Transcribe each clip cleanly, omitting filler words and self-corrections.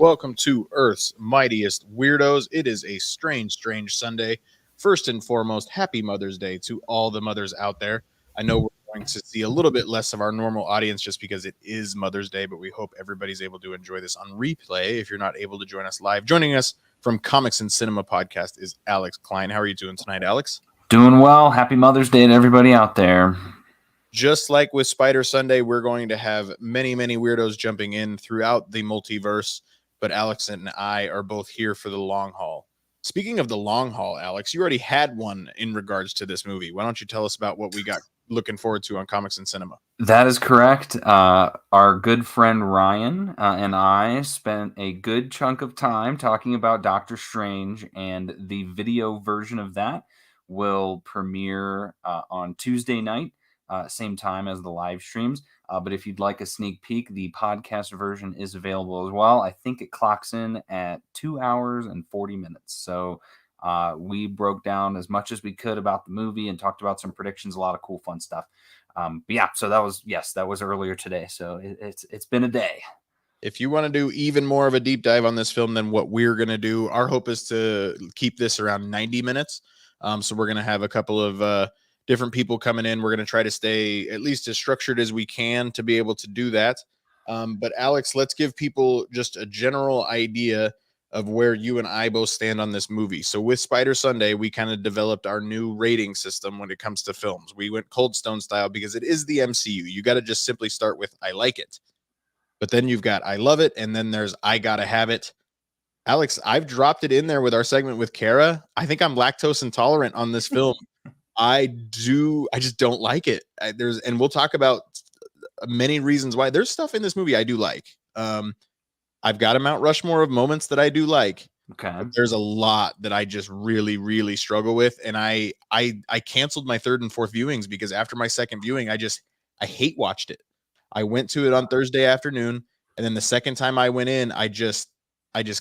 Welcome to Earth's Mightiest Weirdos. It is a strange, strange Sunday. First and foremost, happy Mother's Day to all the mothers out there. I know we're going to see a little bit less of our normal audience just because it is Mother's Day, but we hope everybody's able to enjoy this on replay if you're not able to join us live. Joining us from Comics and Cinema Podcast is Alex Klein. How are you doing tonight, Alex? Doing well. Happy Mother's Day to everybody out there. Just like with Spider Sunday, we're going to have many, many weirdos jumping in throughout the multiverse, but Alex and I are both here for the long haul. Speaking of the long haul, Alex, you already had one in regards to this movie. Why don't you tell us about what we got looking forward to on Comics and Cinema? That is correct. Our good friend Ryan and I spent a good chunk of time talking about Doctor Strange, and the video version of that will premiere on Tuesday night, same time as the live streams. But if you'd like a sneak peek, the podcast version is available as well. I think it clocks in at 2 hours and 40 minutes. So we broke down as much as we could about the movie and talked about some predictions, a lot of cool, fun stuff. But yeah, so that was earlier today. So it's been a day. If you want to do even more of a deep dive on this film than what we're going to do, our hope is to keep this around 90 minutes. So we're going to have a couple of different people coming in. We're going to try to stay at least as structured as we can to be able to do that. But Alex, let's give people just a general idea of where you and I both stand on this movie. So with Spider Sunday, we kind of developed our new rating system when it comes to films. We went Cold Stone style because it is the MCU. You got to just simply start with I like it. But then you've got I love it, and then there's I gotta have it. Alex, I've dropped it in there with our segment with Kara. I think I'm lactose intolerant on this film. I just don't like it. And we'll talk about many reasons why. There's stuff in this movie I do like. I've got a Mount Rushmore of moments that I do like. Okay. But there's a lot that I just really, really struggle with. And I canceled my third and fourth viewings because after my second viewing, I hate watched it. I went to it on Thursday afternoon, and then the second time I went in, I just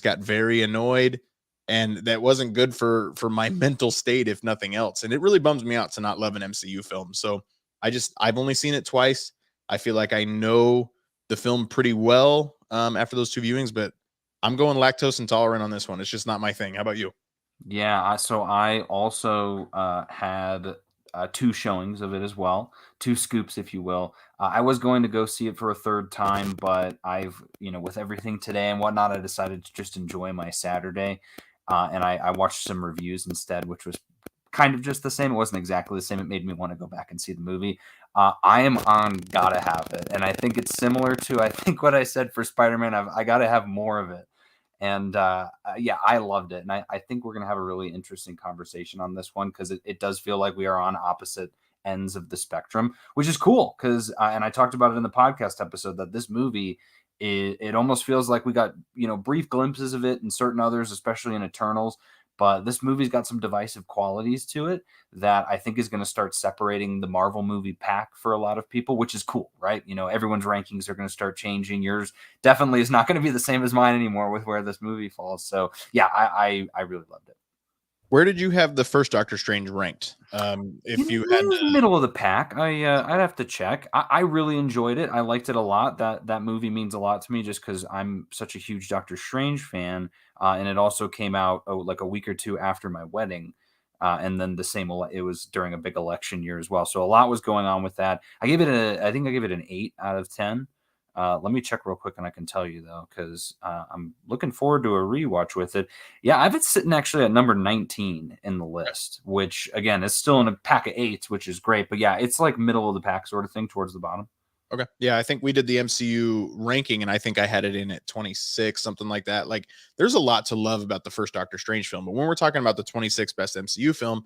got very annoyed, and that wasn't good for my mental state, if nothing else. And it really bums me out to not love an MCU film. So I've only seen it twice. I feel like I know the film pretty well after those two viewings, but I'm going lactose intolerant on this one. It's just not my thing. How about you? Yeah, so I also had two showings of it as well, two scoops, if you will. I was going to go see it for a third time, but with everything today and whatnot, I decided to just enjoy my Saturday. And I watched some reviews instead, which was kind of just the same. It wasn't exactly the same. It made me want to go back and see the movie. I am on gotta have it. And I think it's similar to, I think what I said for Spider-Man, I gotta have more of it. And yeah, I loved it. And I think we're going to have a really interesting conversation on this one because it does feel like we are on opposite ends of the spectrum, which is cool because, and I talked about it in the podcast episode, that this movie, it almost feels like we got, brief glimpses of it in certain others, especially in Eternals. But this movie's got some divisive qualities to it that I think is going to start separating the Marvel movie pack for a lot of people, which is cool, right? Everyone's rankings are going to start changing. Yours definitely is not going to be the same as mine anymore with where this movie falls. So yeah, I really loved it. Where did you have the first Doctor Strange ranked? If you had It was middle of the pack, I'd have to check. I really enjoyed it. I liked it a lot. That movie means a lot to me just because I'm such a huge Doctor Strange fan, and it also came out like a week or two after my wedding, and then it was during a big election year as well. So a lot was going on with that. I think I gave it an 8 out of 10. Let me check real quick and I can tell you though, because I'm looking forward to a rewatch with it. Yeah, I have it sitting actually at number 19 in the list, which again is still in a pack of 8s, which is great. But yeah, it's like middle of the pack sort of thing towards the bottom. Okay. Yeah, I think we did the MCU ranking, and I think I had it in at 26, something like that. Like, there's a lot to love about the first Doctor Strange film, but when we're talking about the 26th best MCU film,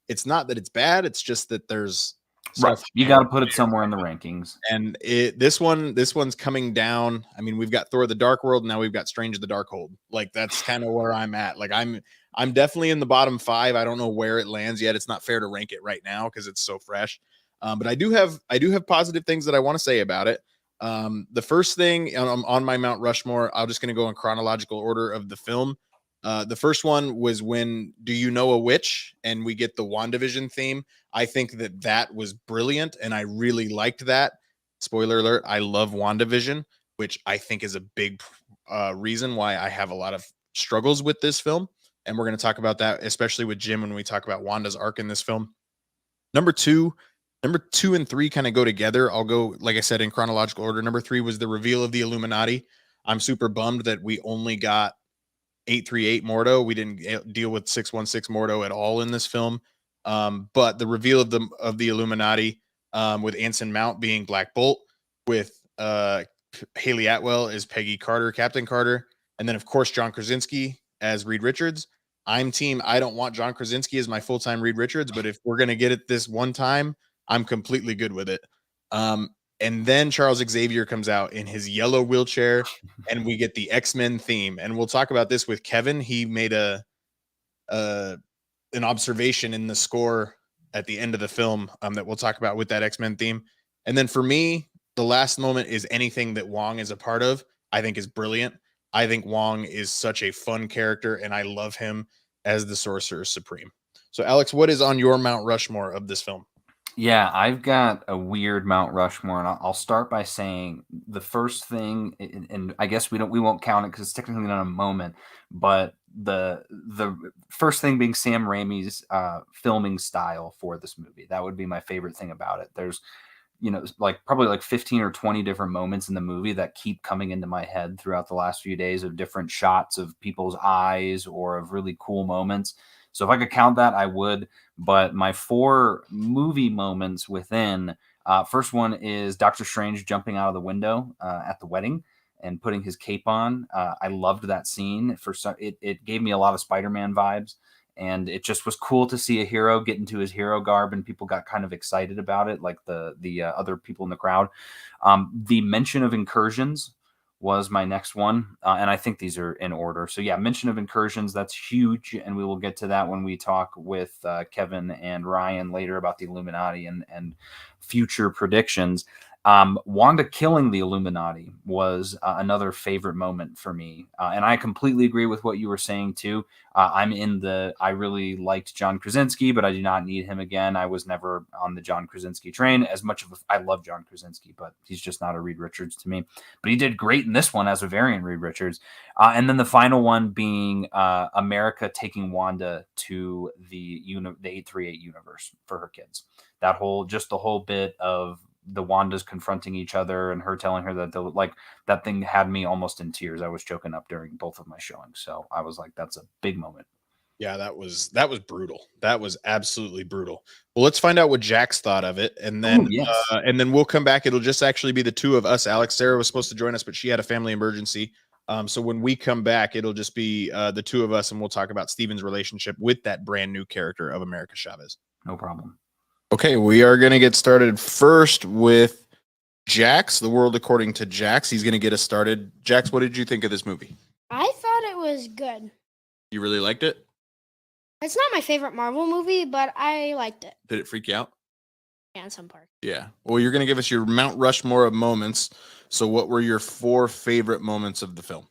it's not that it's bad. It's just that there's Right. You got to put it somewhere in the rankings. And this one's coming down. I mean, we've got Thor: The Dark World, now we've got Strange the Darkhold. Like, that's kind of where I'm at. Like, I'm definitely in the bottom 5. I don't know where it lands yet. It's not fair to rank it right now because it's so fresh. But I do have positive things that I want to say about it. The first thing on my Mount Rushmore, I'm just going to go in chronological order of the film. The first one was when Do You Know a Witch? And we get the WandaVision theme. I think that was brilliant, and I really liked that. Spoiler alert, I love WandaVision, which I think is a big reason why I have a lot of struggles with this film. And we're going to talk about that, especially with Jim, when we talk about Wanda's arc in this film. Number two and three kind of go together. I'll go, like I said, in chronological order. Number three was the reveal of the Illuminati. I'm super bummed that we only got 838 Mordo. We didn't deal with 616 Mordo at all in this film. But the reveal of the Illuminati, with Anson Mount being Black Bolt, with Haley Atwell as Peggy Carter, Captain Carter, and then of course John Krasinski as Reed Richards. I'm team. I don't want John Krasinski as my full-time Reed Richards, but if we're gonna get it this one time, I'm completely good with it. And then Charles Xavier comes out in his yellow wheelchair, and we get the X-Men theme. And we'll talk about this with Kevin. He made an observation in the score at the end of the film that we'll talk about with that X-Men theme. And then for me, the last moment is anything that Wong is a part of, I think is brilliant. I think Wong is such a fun character, and I love him as the Sorcerer Supreme. So, Alex, what is on your Mount Rushmore of this film? Yeah, I've got a weird Mount Rushmore, and I'll start by saying the first thing, and I guess we won't count it because it's technically not a moment, but the first thing being Sam Raimi's filming style for this movie. That would be my favorite thing about it. There's probably like 15 or 20 different moments in the movie that keep coming into my head throughout the last few days of different shots of people's eyes or of really cool moments. So if I could count that, I would. But my 4 movie moments within, first one is Doctor Strange jumping out of the window at the wedding and putting his cape on. I loved that scene. It gave me a lot of Spider-Man vibes. And it just was cool to see a hero get into his hero garb, and people got kind of excited about it, like the other people in the crowd. The mention of incursions was my next one, and I think these are in order. So yeah, mention of incursions, that's huge, and we will get to that when we talk with Kevin and Ryan later about the Illuminati and future predictions. Wanda killing the Illuminati was another favorite moment for me. And I completely agree with what you were saying too. I really liked John Krasinski, but I do not need him again. I was never on the John Krasinski train as much I love John Krasinski, but he's just not a Reed Richards to me. But he did great in this one as a variant Reed Richards. And then the final one being America taking Wanda to the 838 universe for her kids. The whole bit of the Wanda's confronting each other and her telling her that that thing had me almost in tears. I was choking up during both of my showings. So I was like, that's a big moment. Yeah, that was brutal. That was absolutely brutal. Well, let's find out what Jack's thought of it, and then and then we'll come back. It'll just actually be the two of us. Alex, Sarah was supposed to join us, but she had a family emergency. So when we come back, it'll just be the two of us, and we'll talk about Steven's relationship with that brand new character of America Chavez. No problem. Okay, we are going to get started first with Jax, The World According to Jax. He's going to get us started. Jax, what did you think of this movie? I thought it was good. You really liked it? It's not my favorite Marvel movie, but I liked it. Did it freak you out? Yeah, in some parts. Yeah. Well, you're going to give us your Mount Rushmore of moments. So what were your 4 favorite moments of the film?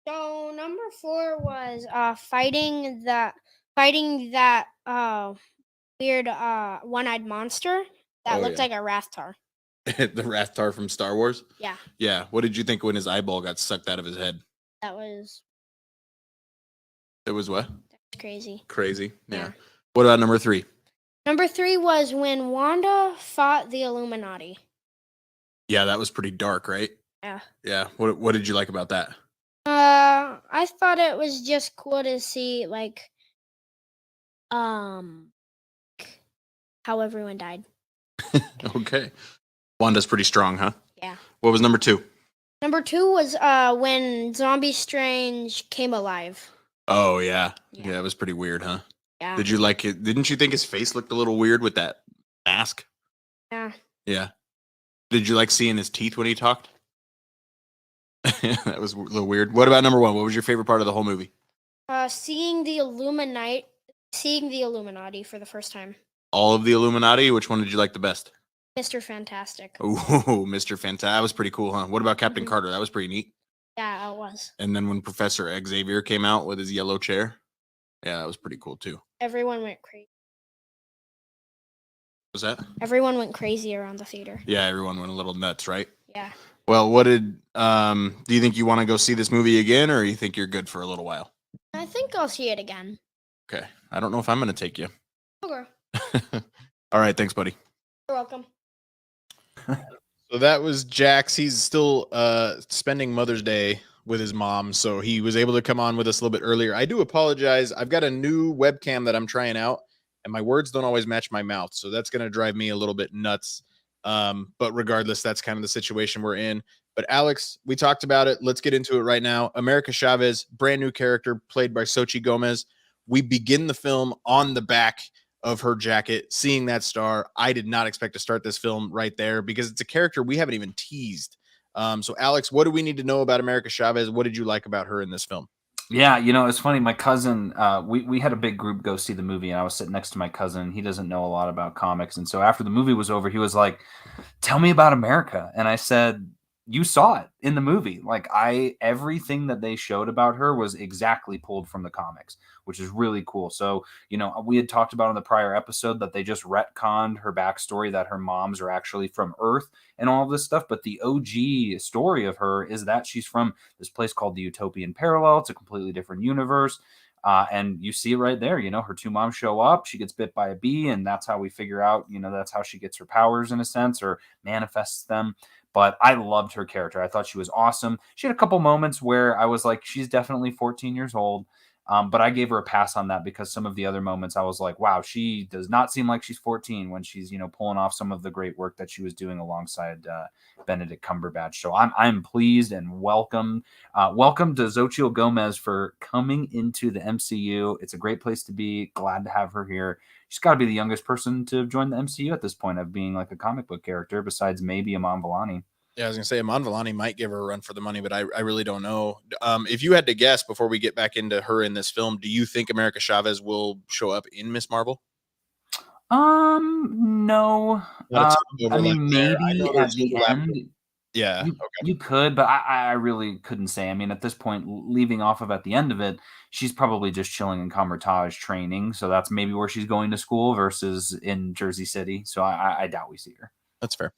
So number 4 was fighting that weird one-eyed monster that looked like a Rathtar. The Rathtar from Star Wars? Yeah. Yeah. What did you think when his eyeball got sucked out of his head? That was what? Crazy. Crazy. Yeah. What about number 3? Number 3 was when Wanda fought the Illuminati. Yeah, that was pretty dark, right? Yeah. Yeah. What did you like about that? I thought it was just cool to see how everyone died. Okay. Wanda's pretty strong, huh? Yeah. What was number 2? Number 2 was when Zombie Strange came alive. Oh, yeah. Yeah, it was pretty weird, huh? Yeah. Did you like it? Didn't you think his face looked a little weird with that mask? Yeah. Yeah. Did you like seeing his teeth when he talked? That was a little weird. What about number 1? What was your favorite part of the whole movie? Seeing the Illuminati for the first time. All of the Illuminati? Which one did you like the best? Mr. Fantastic. Oh, Mr. Fantastic. That was pretty cool, huh? What about Captain Carter? That was pretty neat. Yeah, it was. And then when Professor Xavier came out with his yellow chair, yeah, that was pretty cool too. Everyone went crazy. Was that? Everyone went crazy around the theater. Yeah, everyone went a little nuts, right? Yeah. Well, what did do you think you want to go see this movie again, or you think you're good for a little while? I think I'll see it again. Okay. I don't know if I'm going to take you. Okay. All right. Thanks, buddy. You're welcome. So that was Jax. He's still spending Mother's Day with his mom, so he was able to come on with us a little bit earlier. I do apologize. I've got a new webcam that I'm trying out, and my words don't always match my mouth, so that's going to drive me a little bit nuts. But regardless, that's kind of the situation we're in. But Alex, we talked about it. Let's get into it right now. America Chavez, brand new character played by Xochitl Gomez. We begin the film on the back of her jacket, seeing that star. I did not expect to start this film right there because it's a character we haven't even teased. So, Alex, what do we need to know about America Chavez? What did you like about her in this film? Yeah, it's funny. My cousin, we had a big group go see the movie, and I was sitting next to my cousin. He doesn't know a lot about comics, and so after the movie was over, he was like, "Tell me about America." And I said, "You saw it in the movie. Like everything that they showed about her was exactly pulled from the comics, which is really cool." So, we had talked about in the prior episode that they just retconned her backstory, that her moms are actually from Earth and all of this stuff. But the OG story of her is that she's from this place called the Utopian Parallel. It's a completely different universe. And you see it right there. Her two moms show up. She gets bit by a bee, and that's how we figure out, that's how she gets her powers in a sense, or manifests them. But I loved her character. I thought she was awesome. She had a couple moments where I was like, she's definitely 14 years old. But I gave her a pass on that because some of the other moments I was like, wow, she does not seem like she's 14 when she's, pulling off some of the great work that she was doing alongside Benedict Cumberbatch. So I'm pleased and welcome to Xochitl Gomez for coming into the MCU. It's a great place to be. Glad to have her here. She's got to be the youngest person to join the MCU at this point of being like a comic book character, besides maybe Iman Vellani. Yeah, I was gonna say Iman Vellani might give her a run for the money, but I really don't know. If you had to guess before we get back into her in this film, do you think America Chavez will show up in Miss Marvel? No. I mean, maybe at the end. Yeah, You could, but I really couldn't say. I mean, at this point, leaving off of at the end of it, she's probably just chilling in Comertage training. So that's maybe where she's going to school versus in Jersey City. So I doubt we see her. That's fair.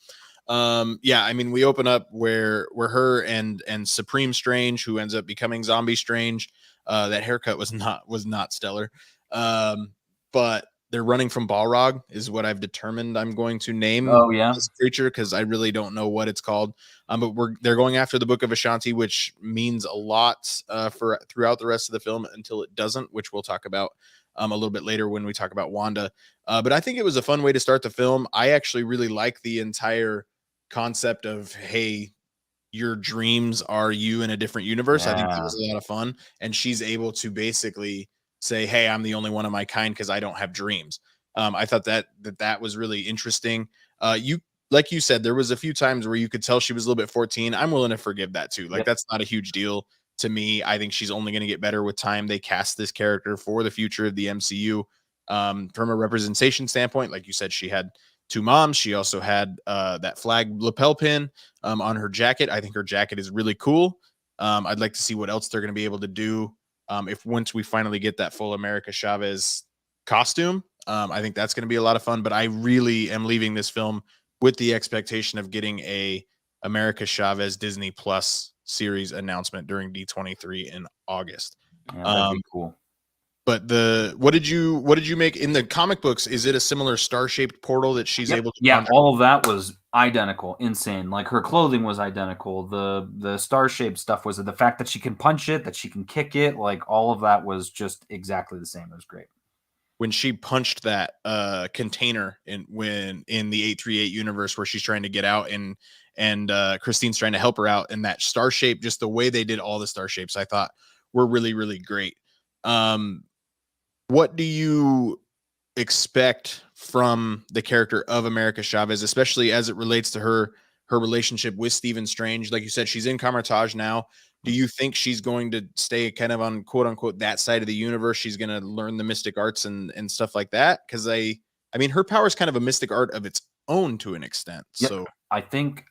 Yeah, I mean, we open up where her and Supreme Strange, who ends up becoming Zombie Strange. That haircut was not stellar. But they're running from Balrog is what I've determined I'm going to name this creature, because I really don't know what it's called. But they're going after the Book of Ashanti, which means a lot for throughout the rest of the film until it doesn't, which we'll talk about a little bit later when we talk about Wanda. But I think it was a fun way to start the film. I actually really like the entire concept of, hey, your dreams are you in a different universe. I think that was a lot of fun. And she's able to basically say, hey, I'm the only one of my kind because I don't have dreams. I thought that was really interesting. Like you said, there was a few times where you could tell she was a little bit 14. I'm willing to forgive that too. Like, that's not a huge deal to me. I think she's only going to get better with time. They cast this character for the future of the MCU. From a representation standpoint, like you said, she had two moms. She also had that flag lapel pin on her jacket. I think her jacket is really cool. I'd like to see what else they're going to be able to do if once we finally get that full America Chavez costume. I think that's going to be a lot of fun. But I really am leaving this film with the expectation of getting a America Chavez Disney Plus series announcement during D23 in August. Yeah, that'd be cool. But what did you make in the comic books? Is it a similar star-shaped portal that she's able to? Yeah, all of that was identical, insane. Like, her clothing was identical. The star-shaped stuff was the fact that she can punch it, that she can kick it. Like, all of that was just exactly the same. It was great. When she punched that container in the 838 universe where she's trying to get out, and Christine's trying to help her out, and that star shape, just the way they did all the star shapes, I thought were really, really great. What do you expect from the character of America Chavez, especially as it relates to her relationship with Stephen Strange? Like you said, she's in Comertage now. Do you think she's going to stay kind of on quote unquote that side of the universe? She's going to learn the mystic arts and stuff like that? Because I mean, her power is kind of a mystic art of its own to an extent. Yep. So I think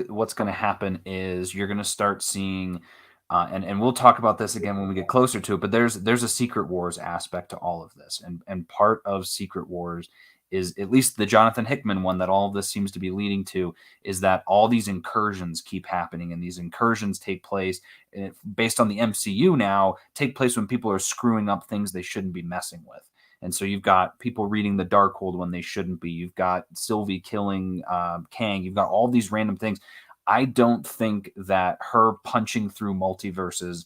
what's going to happen is you're going to start seeing, and we'll talk about this again when we get closer to it, but there's a Secret Wars aspect to all of this. And part of Secret Wars is, at least the Jonathan Hickman one that all of this seems to be leading to, is that all these incursions keep happening, and these incursions take place based on the MCU now, take place when people are screwing up things they shouldn't be messing with. And so you've got people reading the Darkhold when they shouldn't be. You've got Sylvie killing Kang. You've got all these random things. I don't think that her punching through multiverses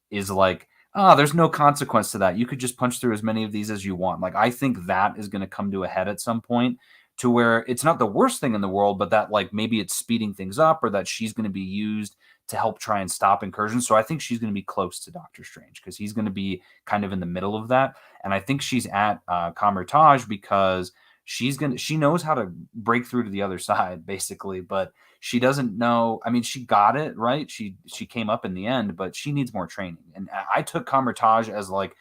is like, there's no consequence to that. You could just punch through as many of these as you want. Like, I think that is going to come to a head at some point, to where it's not the worst thing in the world, but that like maybe it's speeding things up, or that she's going to be used to help try and stop incursions. So I think she's going to be close to Doctor Strange, because he's going to be kind of in the middle of that. And I think she's at Kamar-Taj because she knows how to break through to the other side, basically, but she doesn't know. I mean, she got it right. She came up in the end, but she needs more training. And I took Kamar-Taj as like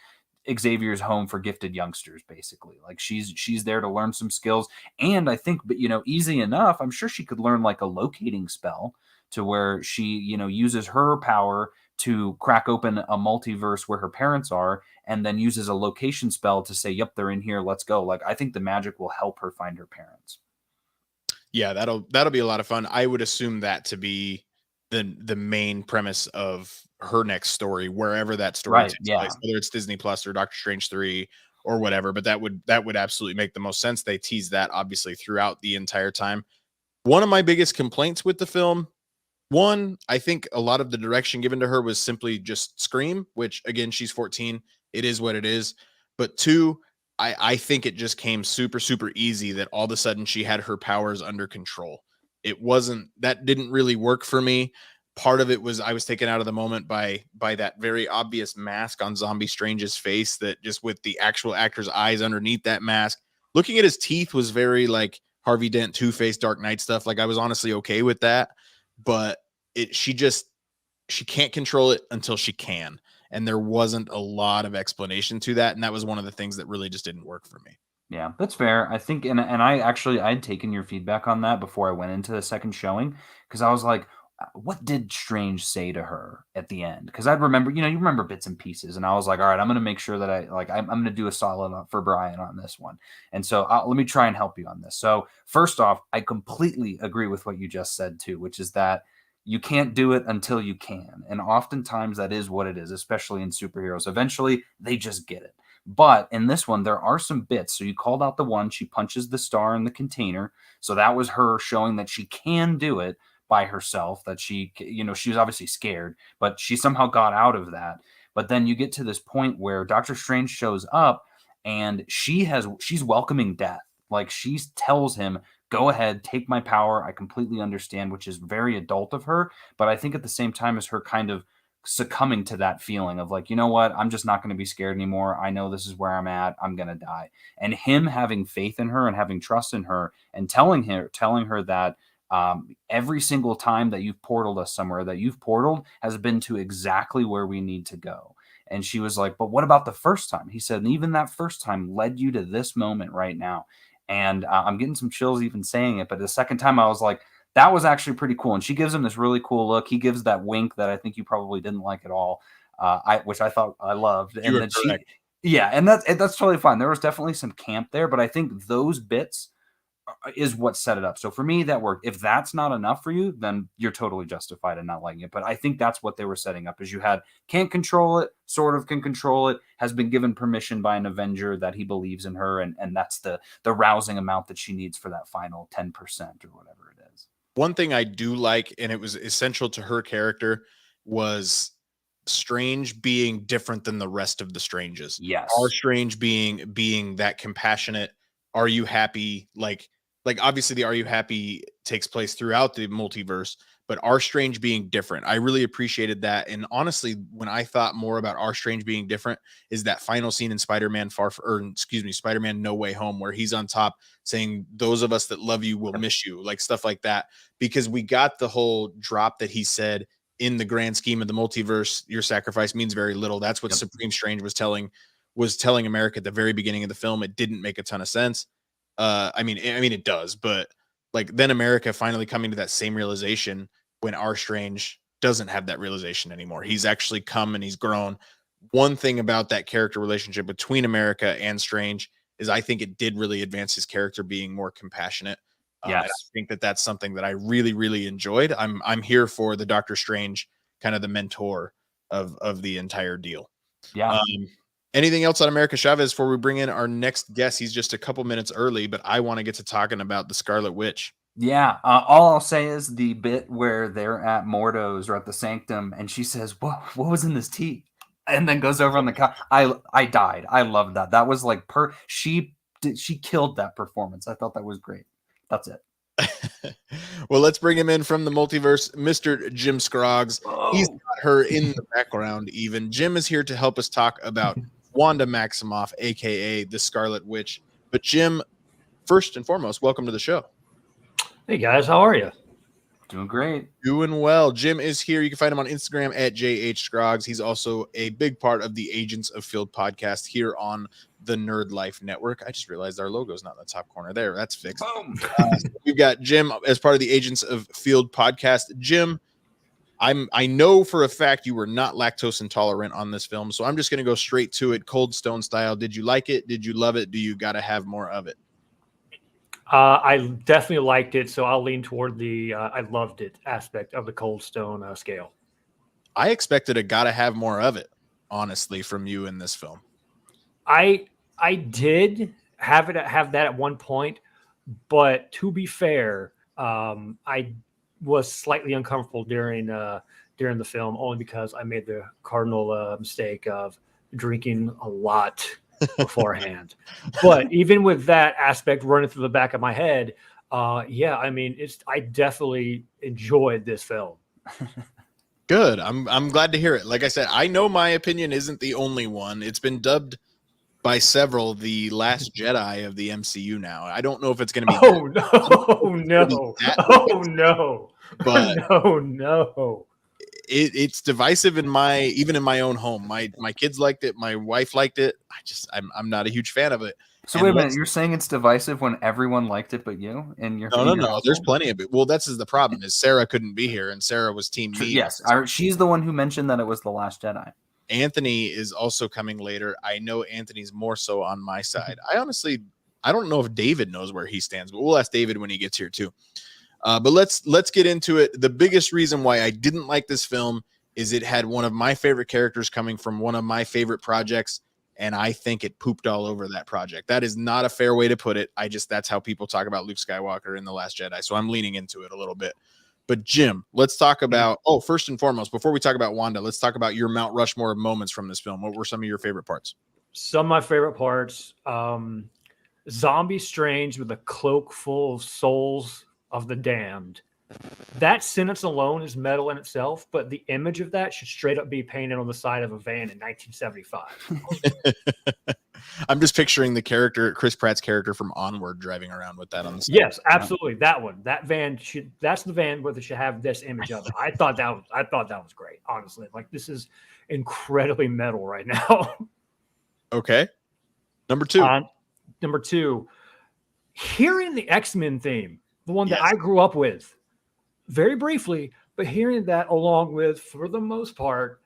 Xavier's home for gifted youngsters, basically. Like she's there to learn some skills. And I think, but easy enough, I'm sure she could learn like a locating spell, to where she, uses her power to crack open a multiverse where her parents are, and then uses a location spell to say, yep, they're in here, let's go. Like, I think the magic will help her find her parents. Yeah, that'll be a lot of fun. I would assume that to be the main premise of her next story, wherever that story takes place, whether it's Disney Plus or Doctor Strange 3 or whatever. But that would absolutely make the most sense. They tease that obviously throughout the entire time. One of my biggest complaints with the film, one, I think a lot of the direction given to her was simply just scream, which again, she's 14. It is what it is. But two, I think it just came super, super easy that all of a sudden she had her powers under control. That didn't really work for me. Part of it was I was taken out of the moment by that very obvious mask on Zombie Strange's face, that just with the actual actor's eyes underneath that mask, looking at his teeth was very like Harvey Dent, Two-Face, Dark Knight stuff. Like, I was honestly okay with that, but she can't control it until she can. And there wasn't a lot of explanation to that. And that was one of the things that really just didn't work for me. Yeah, that's fair. I think, and I'd taken your feedback on that before I went into the second showing, because I was like, what did Strange say to her at the end? Because I'd remember, you remember bits and pieces, and I was like, all right, I'm going to make sure that I'm going to do a solid for Brian on this one. And so let me try and help you on this. So first off, I completely agree with what you just said too, which is that you can't do it until you can. And oftentimes that is what it is, especially in superheroes. Eventually they just get it. But in this one, there are some bits. So you called out the one, she punches the star in the container. So that was her showing that she can do it by herself, that she was obviously scared, but she somehow got out of that. But then you get to this point where Doctor Strange shows up, and she's welcoming death. Like, she tells him, go ahead, take my power. I completely understand, which is very adult of her. But I think at the same time as her kind of succumbing to that feeling of like, you know what, I'm just not going to be scared anymore. I know this is where I'm at. I'm going to die. And him having faith in her and having trust in her, and telling her that every single time that you've portaled us somewhere, that you've portaled has been to exactly where we need to go. And she was like, but what about the first time? He said, and even that first time led you to this moment right now. And I'm getting some chills even saying it. But the second time I was like, that was actually pretty cool. And she gives him this really cool look. He gives that wink that I think you probably didn't like at all, which I thought I loved. And then and that's totally fine. There was definitely some camp there, but I think those bits is what set it up. So for me, that worked. If that's not enough for you, then you're totally justified in not liking it. But I think that's what they were setting up, is you had can't control it, sort of can control it, has been given permission by an Avenger that he believes in her, and that's the rousing amount that she needs for that final 10% or whatever it is. One thing I do like, and it was essential to her character, was Strange being different than the rest of the Stranges. Yes. Our Strange being that compassionate, are you happy? Like obviously the Are You Happy takes place throughout the multiverse, but our Strange being different. I really appreciated that. And honestly, when I thought more about our Strange being different, is that final scene in Spider-Man Spider-Man No Way Home, where he's on top saying, those of us that love you will miss you, like stuff like that. Because we got the whole drop that he said, in the grand scheme of the multiverse, your sacrifice means very little. That's what Supreme Strange was telling America at the very beginning of the film. It didn't make a ton of sense. I mean, it does, but like then America finally coming to that same realization when our Strange doesn't have that realization anymore. He's actually come and he's grown. One thing about that character relationship between America and Strange is I think it did really advance his character being more compassionate. And I think that that's something that I really, really enjoyed. I'm here for the Doctor Strange, kind of the mentor of the entire deal. Yeah. Anything else on America Chavez before we bring in our next guest? He's just a couple minutes early, but I want to get to talking about the Scarlet Witch. Yeah. All I'll say is the bit where they're at Mordo's or at the Sanctum, and she says, what was in this tea? And then goes over on the couch. I died. I loved that. That was like she killed that performance. I thought that was great. That's it. Well, let's bring him in from the multiverse, Mr. Jim Scroggs. He's got her in the background even. Jim is here to help us talk about Wanda Maximoff, aka the Scarlet Witch. But Jim, first and foremost, welcome to the show. Hey guys, how are you? Doing great. Doing well. Jim is here. You can find him on Instagram at JH He's also a big part of the Agents of Field podcast here on the Nerd Life Network. I just realized our logo is not in the top corner there. That's fixed. Boom. We've got Jim as part of the Agents of Field podcast. Jim, I know for a fact you were not lactose intolerant on this film, so I'm just going to go straight to it, Cold Stone style. Did you like it? Did you love it? Do you got to have more of it? I definitely liked it, so I'll lean toward the I loved it aspect of the Cold Stone scale. I expected a got to have more of it, honestly, from you in this film. I did have that at one point, but to be fair, I was slightly uncomfortable during the film only because I made the cardinal mistake of drinking a lot beforehand. But even with that aspect running through the back of my head, I mean, I definitely enjoyed this film. Good. I'm glad to hear it. Like I said, I know my opinion isn't the only one. It's been dubbed by several the Last Jedi of the MCU now. I don't know if it's going to be no. But no. It's divisive even in my own home. My kids liked it, my wife liked it. I'm not a huge fan of it. So wait a minute, you're saying it's divisive when everyone liked it but you? And No. There's plenty of it. Well, that's the problem is Sarah couldn't be here, and Sarah was team me. Yes, she's the one who mentioned that it was The Last Jedi. Anthony is also coming later. I know Anthony's more so on my side. I don't know if David knows where he stands, but we'll ask David when he gets here too. But let's get into it. The biggest reason why I didn't like this film is it had one of my favorite characters coming from one of my favorite projects, and I think it pooped all over that project. That is not a fair way to put it. That's how people talk about Luke Skywalker in The Last Jedi, so I'm leaning into it a little bit. But Jim, let's talk about, first and foremost, before we talk about Wanda, let's talk about your Mount Rushmore of moments from this film. What were some of your favorite parts? Some of my favorite parts, Zombie Strange with a cloak full of souls of the damned. That sentence alone is metal in itself, but the image of that should straight up be painted on the side of a van in 1975. I'm just picturing the character, Chris Pratt's character from Onward, driving around with that on the side. Yes, absolutely. That one. That van that's the van where they should have this image of it. I thought that was great, honestly. Like, this is incredibly metal right now. Okay. Number two, hearing the X-Men theme, the one that I grew up with, very briefly, but hearing that along with, for the most part,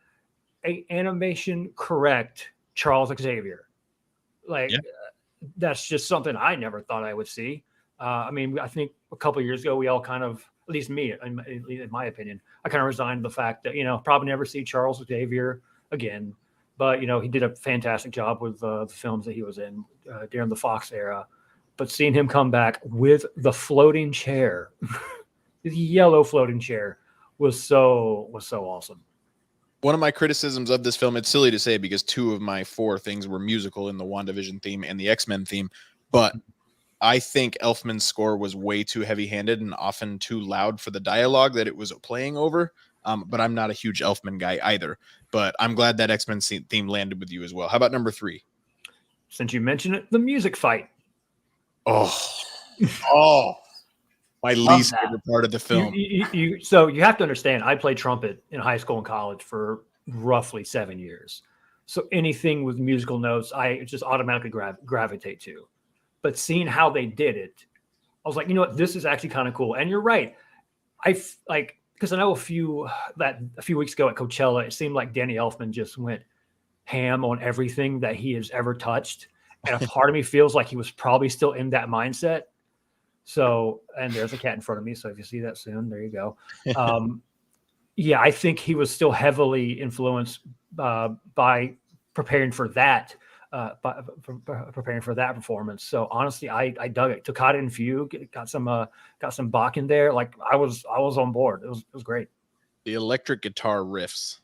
a animation correct Charles Xavier. That's just something I never thought I would see. I mean, I think a couple of years ago, we all kind of, at least me, in my opinion, I kind of resigned to the fact that, probably never see Charles Xavier again. But, he did a fantastic job with the films that he was in during the Fox era. But seeing him come back with the floating chair, the yellow floating chair, was so awesome. One of my criticisms of this film, it's silly to say because two of my four things were musical in the WandaVision theme and the X-Men theme, but I think Elfman's score was way too heavy-handed and often too loud for the dialogue that it was playing over. But I'm not a huge Elfman guy either. But I'm glad that X-Men theme landed with you as well. How about number 3? Since you mentioned it, the music fight. My least favorite part of the film. So you have to understand, I played trumpet in high school and college for roughly 7 years. So anything with musical notes, I just automatically gravitate to. But seeing how they did it, I was like, you know what, this is actually kind of cool. And you're right. Because I know a few weeks ago at Coachella, it seemed like Danny Elfman just went ham on everything that he has ever touched. And a part of me feels like he was probably still in that mindset. So, and there's a cat in front of me. So if you see that soon, there you go. Yeah, I think he was still heavily influenced by preparing for that, preparing for that performance. So honestly, I dug it. Toccata and Fugue got some Bach in there. Like I was on board. It was great. The electric guitar riffs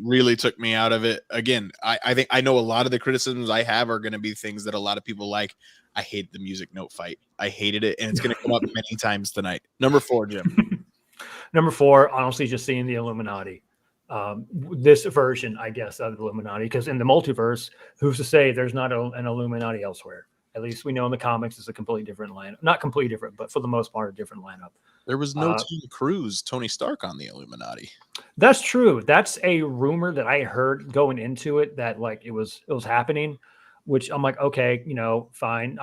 really took me out of it. Again, I think I know a lot of the criticisms I have are going to be things that a lot of people like. I hate the music note fight. I hated it, and it's going to come up many times tonight. Number 4, Jim. Number 4, honestly, just seeing the Illuminati. This version, I guess, of the Illuminati, because in the multiverse, who's to say there's not an Illuminati elsewhere? At least we know in the comics it's a completely different lineup. Not completely different, but for the most part, a different lineup. There was no Tom Cruise, Tony Stark on the Illuminati. That's true. That's a rumor that I heard going into it, that like it was happening, which I'm like, okay, fine.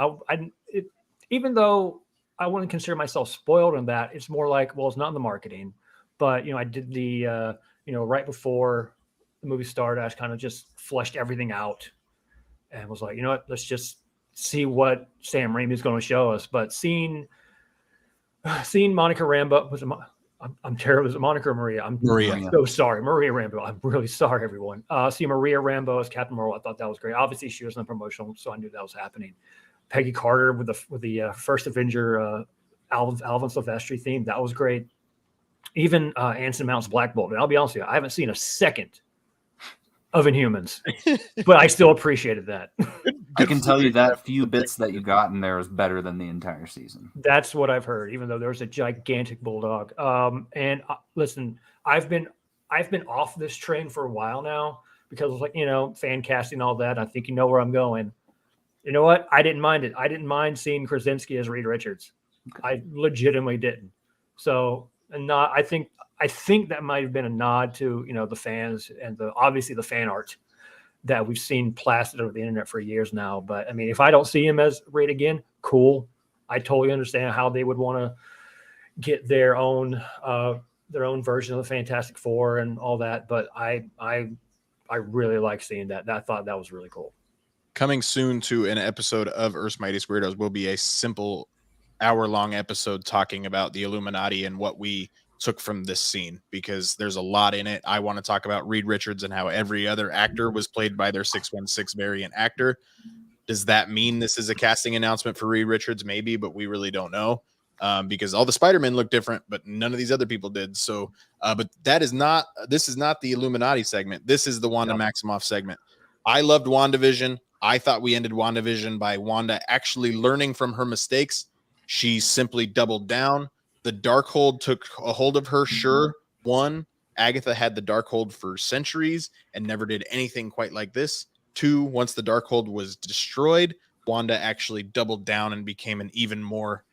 Even though I wouldn't consider myself spoiled in that, it's more like, well, it's not in the marketing, but I did the right before the movie started, I kind of just fleshed everything out and was like, you know what, let's just see what Sam Raimi is going to show us. But seeing Monica Rambeau, I'm terrible. Is it Monica or Maria? Maria. So sorry. Maria Rambeau. I'm really sorry, everyone. See Maria Rambeau as Captain Marvel. I thought that was great. Obviously, she was in the promotional, so I knew that was happening. Peggy Carter with the first Avenger Alvin Silvestri theme. That was great. Even Anson Mount's Black Bolt. And I'll be honest with you, I haven't seen a second of Inhumans, but I still appreciated that. I can tell you that few bits that you got in there is better than the entire season. That's what I've heard, even though there was a gigantic bulldog. And listen, I've been off this train for a while now because it's like, fan casting, all that. I think you know where I'm going. You know what? I didn't mind it. I didn't mind seeing Krasinski as Reed Richards. I legitimately didn't. So, I think that might have been a nod to, the fans and obviously the fan art that we've seen plastered over the internet for years now. But I mean, if I don't see him as Reed again, cool. I totally understand how they would want to get their own version of the Fantastic Four and all that. But I really like seeing that. I thought that was really cool. Coming soon to an episode of Earth's Mightiest Weirdos will be a simple hour-long episode talking about the Illuminati and what we took from this scene, because there's a lot in it. I want to talk about Reed Richards and how every other actor was played by their 616 variant actor. Does that mean this is a casting announcement for Reed Richards? Maybe, but we really don't know, because all the Spider-Men look different, but none of these other people did. So, but this is not the Illuminati segment. This is the Wanda Maximoff segment. I loved WandaVision. I thought we ended WandaVision by Wanda actually learning from her mistakes. She simply doubled down. The Darkhold took a hold of her. Sure. 1, Agatha had the Darkhold for centuries and never did anything quite like this. 2, once the Darkhold was destroyed, Wanda actually doubled down and became an even more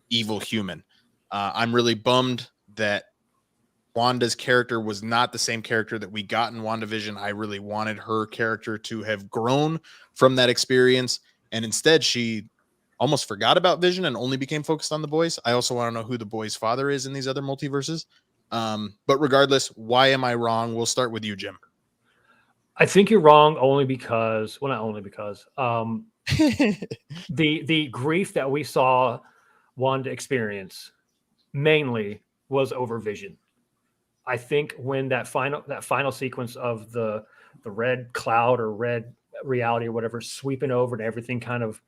evil human. I'm really bummed that Wanda's character was not the same character that we got in WandaVision. I really wanted her character to have grown from that experience, and instead she almost forgot about Vision and only became focused on the boys. I also want to know who the boy's father is in these other multiverses. But regardless, why am I wrong? We'll start with you, Jim. I think you're wrong only because, well, not only because, the grief that we saw Wanda experience mainly was over Vision. I think when that final sequence of the red cloud or red reality or whatever sweeping over and everything kind of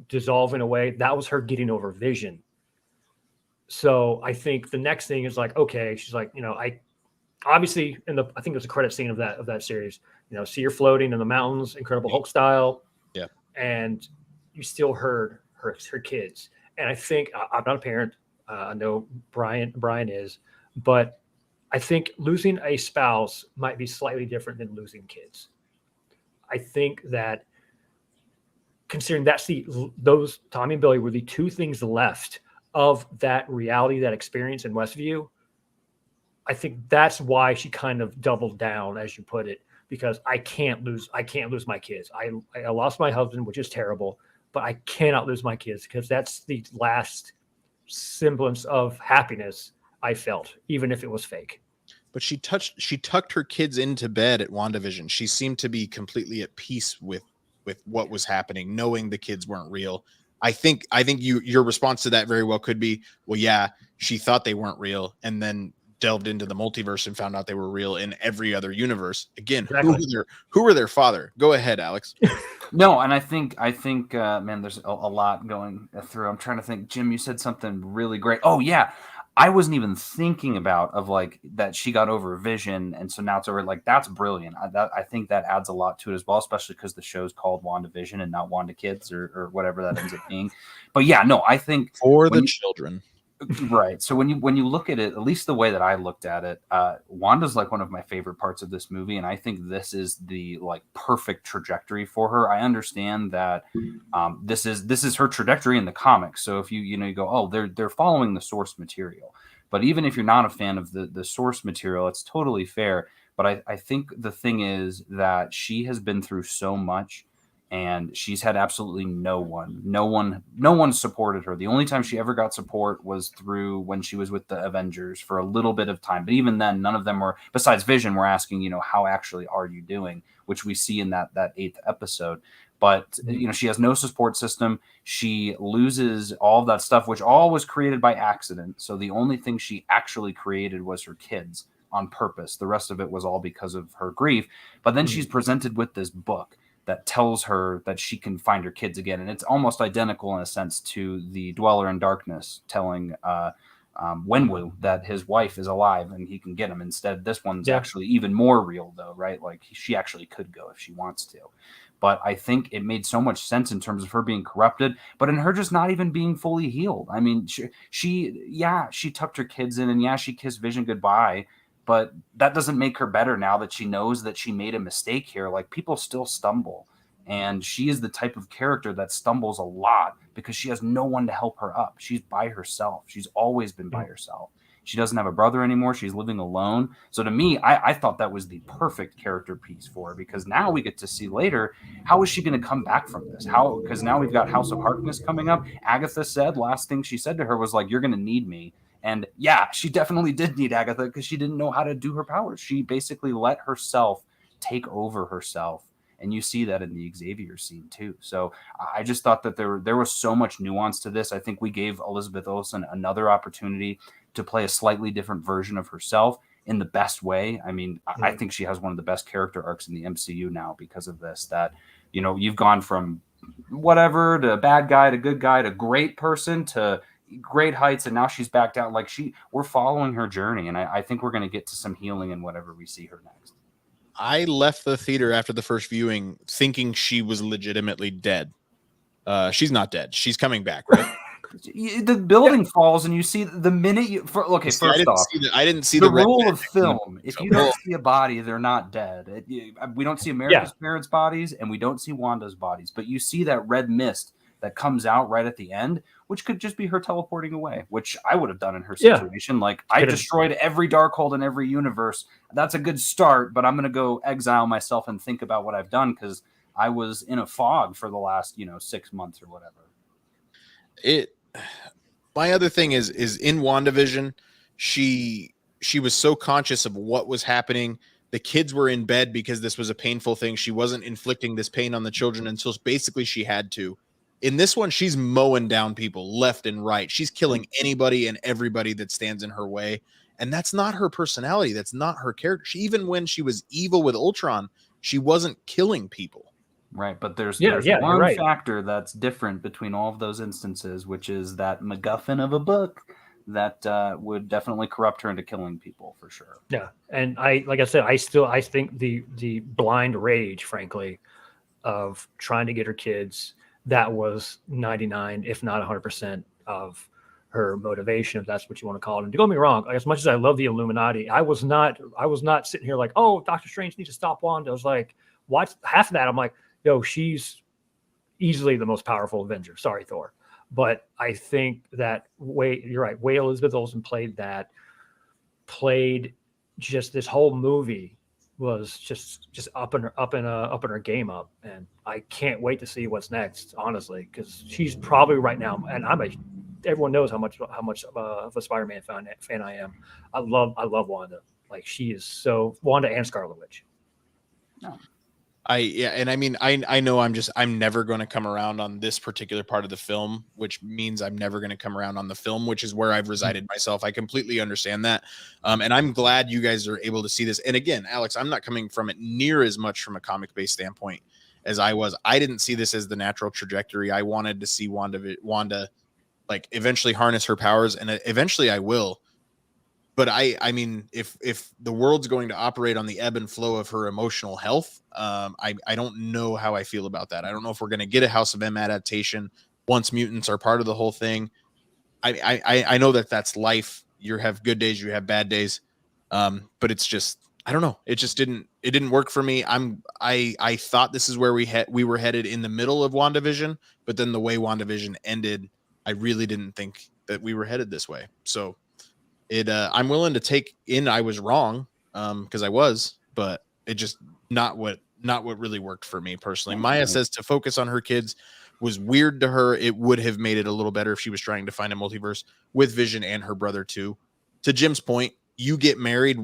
dissolving away, that was her getting over Vision. So I think the next thing is like, okay, she's like, I obviously I think it was a credit scene of that series, see her floating in the mountains, Incredible Hulk style. Yeah. And you still heard her kids. And I think I'm not a parent. I know Brian is, but I think losing a spouse might be slightly different than losing kids. I think that considering those Tommy and Billy were the two things left of that reality, that experience in Westview, I think that's why she kind of doubled down, as you put it, because I can't lose my kids. I lost my husband, which is terrible, but I cannot lose my kids because that's the last semblance of happiness I felt, even if it was fake. But she tucked her kids into bed at WandaVision. She seemed to be completely at peace with with what was happening, knowing the kids weren't real. I think your response to that very well could be, well, yeah, she thought they weren't real, and then delved into the multiverse and found out they were real in every other universe. Again, Exactly. who were their father? Go ahead, Alex. No, and I think, man, there's a lot going through. I'm trying to think. Jim, you said something really great. Oh yeah, I wasn't even thinking about of like that she got over Vision, and so now it's over. Like that's brilliant. I think that adds a lot to it as well, especially because the show's called WandaVision and not Wanda Kids or whatever that ends up being. But yeah, no, I think For the children. Right. So when you look at it, at least the way that I looked at it, Wanda's like one of my favorite parts of this movie, and I think this is the like perfect trajectory for her. I understand that this is her trajectory in the comics. So if you go, oh, they're following the source material, but even if you're not a fan of the source material, it's totally fair. But I think the thing is that she has been through so much. And she's had absolutely no one supported her. The only time she ever got support was through when she was with the Avengers for a little bit of time. But even then, none of them were, besides Vision, were asking, how actually are you doing? Which we see in that 8th episode. But, she has no support system. She loses all of that stuff, which all was created by accident. So the only thing she actually created was her kids on purpose. The rest of it was all because of her grief. But then she's presented with this book that tells her that she can find her kids again. And it's almost identical in a sense to the Dweller in Darkness telling Wenwu that his wife is alive and he can get him. Instead, this one's actually even more real though, right? Like she actually could go if she wants to. But I think it made so much sense in terms of her being corrupted, but in her just not even being fully healed. I mean, she tucked her kids in and she kissed Vision goodbye. But that doesn't make her better now that she knows that she made a mistake here. Like people still stumble. And she is the type of character that stumbles a lot because she has no one to help her up. She's by herself. She's always been by herself. She doesn't have a brother anymore. She's living alone. So to me, I thought that was the perfect character piece for her because now we get to see later, how is she going to come back from this? Because now we've got House of Harkness coming up. Agatha said, last thing she said to her was like, you're going to need me. And yeah, she definitely did need Agatha because she didn't know how to do her powers. She basically let herself take over herself. And you see that in the Xavier scene too. So I just thought that there was so much nuance to this. I think we gave Elizabeth Olsen another opportunity to play a slightly different version of herself in the best way. I mean, I think she has one of the best character arcs in the MCU now because of this, that, you've gone from whatever to bad guy to good guy to great person to great heights, and now she's back down. Like we're following her journey, and I think we're going to get to some healing in whatever we see her next. I left the theater after the first viewing thinking she was legitimately dead. She's not dead. She's coming back, right? The building falls, and you see the minute you. First off, I didn't see the red rule of film. If you don't see a body, they're not dead. We don't see America's parents' bodies, and we don't see Wanda's bodies, but you see that red mist that comes out right at the end, which could just be her teleporting away, which I would have done in her situation. Like I destroyed every Darkhold in every universe. That's a good start, but I'm going to go exile myself and think about what I've done because I was in a fog for the last, 6 months or whatever. My other thing is in WandaVision, she was so conscious of what was happening. The kids were in bed because this was a painful thing. She wasn't inflicting this pain on the children until basically she had to. In this one, she's mowing down people left and right. She's killing anybody and everybody that stands in her way. And that's not her personality. That's not her character. Even when she was evil with Ultron, she wasn't killing people. Right. But there's one factor that's different between all of those instances, which is that MacGuffin of a book that would definitely corrupt her into killing people for sure. Yeah. And I think the blind rage, frankly, of trying to get her kids, that was 99, if not 100% of her motivation, if that's what you want to call it. And don't get me wrong, as much as I love the Illuminati, I was not sitting here like, oh, Doctor Strange needs to stop Wanda. I was like, watch half of that. I'm like, yo, she's easily the most powerful Avenger. Sorry, Thor. But I think that you're right. Way Elizabeth Olsen played just this whole movie was just up in her game up, and I can't wait to see what's next, honestly, because she's probably right now, and everyone knows how much of a Spider-Man fan I am. I love Wanda. Like she is so Wanda and Scarlet Witch. No. And I mean, I know I'm never going to come around on this particular part of the film, which means I'm never going to come around on the film, which is where I've resided myself. I completely understand that. And I'm glad you guys are able to see this. And again, Alex, I'm not coming from it near as much from a comic based standpoint as I was. I didn't see this as the natural trajectory. I wanted to see Wanda like eventually harness her powers, and eventually I will. But I mean, if the world's going to operate on the ebb and flow of her emotional health, I don't know how I feel about that. I don't know if we're going to get a House of M adaptation once mutants are part of the whole thing. I know that's life. You have good days, you have bad days, but it's just I don't know. It didn't work for me. I thought this is where we were headed in the middle of WandaVision, but then the way WandaVision ended, I really didn't think that we were headed this way. So. I'm willing to take in I was wrong because I was, but it just not what really worked for me personally. Maya says to focus on her kids was weird to her. It would have made it a little better if she was trying to find a multiverse with Vision and her brother too. To Jim's point, you get married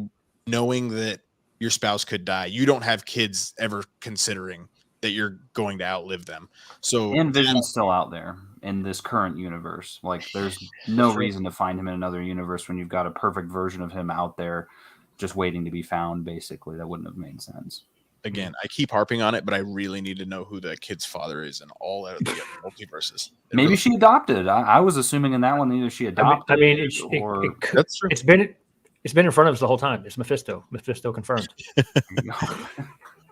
knowing that your spouse could die. You don't have kids ever considering that you're going to outlive them. So and Vision's still out there in this current universe. Like there's no reason to find him in another universe when you've got a perfect version of him out there just waiting to be found. Basically, that wouldn't have made sense. Again, I keep harping on it, but I really need to know who that kid's father is in all of the multiverses. Maybe she adopted. I was assuming in that one either she adopted. I mean, that's true. It's been in front of us the whole time. It's Mephisto. Mephisto confirmed.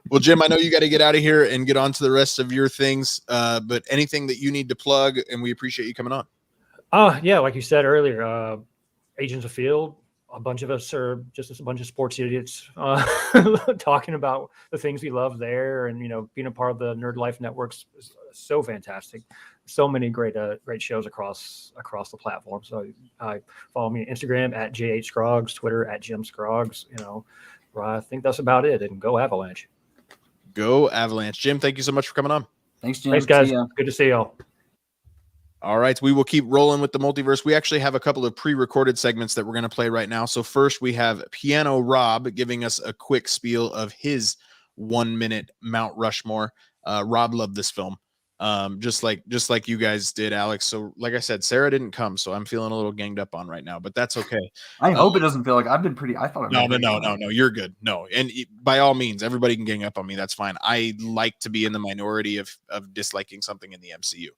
Well, Jim, I know you got to get out of here and get on to the rest of your things, but anything that you need to plug, and we appreciate you coming on. Oh, yeah, like you said earlier, Agents of Field, a bunch of us are just a bunch of sports idiots talking about the things we love there, and, being a part of the Nerd Life Network's so fantastic. So many great shows across the platform. So follow me on Instagram at JHScroggs, Twitter at Jim Scroggs. I think that's about it, and go Avalanche. Go Avalanche. Jim, thank you so much for coming on. Thanks, Jim. Thanks, guys. Good to see y'all. All right, we will keep rolling with the multiverse. We actually have a couple of pre-recorded segments that we're going to play right now. So first we have Piano Rob giving us a quick spiel of his 1 minute Mount Rushmore. Rob loved this film. Just like you guys did, Alex. So like I said, Sarah didn't come, so I'm feeling a little ganged up on right now, but that's okay. I hope it doesn't feel like I've been pretty. I thought no, you're good. No, and by all means, everybody can gang up on me. That's fine. I like to be in the minority of disliking something in the MCU.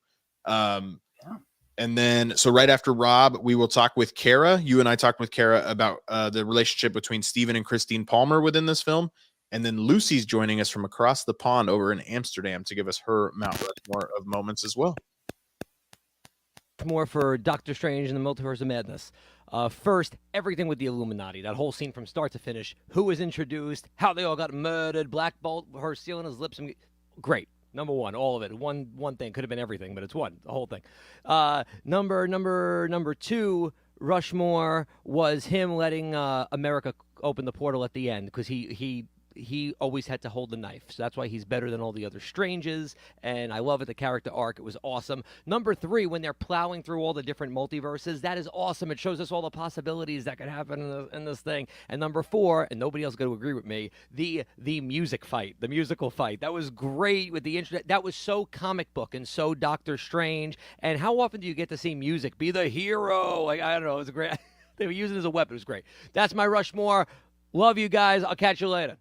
And then so right after Rob, we will talk with Kara. You and I talked with Kara about the relationship between Stephen and Christine Palmer within this film. And then Lucy's joining us from across the pond over in Amsterdam to give us her Mount Rushmore of moments as well. More for Doctor Strange and the Multiverse of Madness. First, everything with the Illuminati. That whole scene from start to finish. Who was introduced, how they all got murdered, Black Bolt, her sealing his lips. Great. Number one, all of it. One thing. Could have been everything, but it's one. The whole thing. Number two, Rushmore was him letting America open the portal at the end because he always had to hold the knife. So that's why he's better than all the other Stranges. And I love it, the character arc. It was awesome. Number three, when they're plowing through all the different multiverses, that is awesome. It shows us all the possibilities that could happen in this thing. And number four, and nobody else is going to agree with me, the music fight, the musical fight. That was great with the internet. That was so comic book and so Doctor Strange. And how often do you get to see music be the hero? Like, I don't know. It was great. They were using it as a weapon. It was great. That's my Rushmore. Love you guys. I'll catch you later.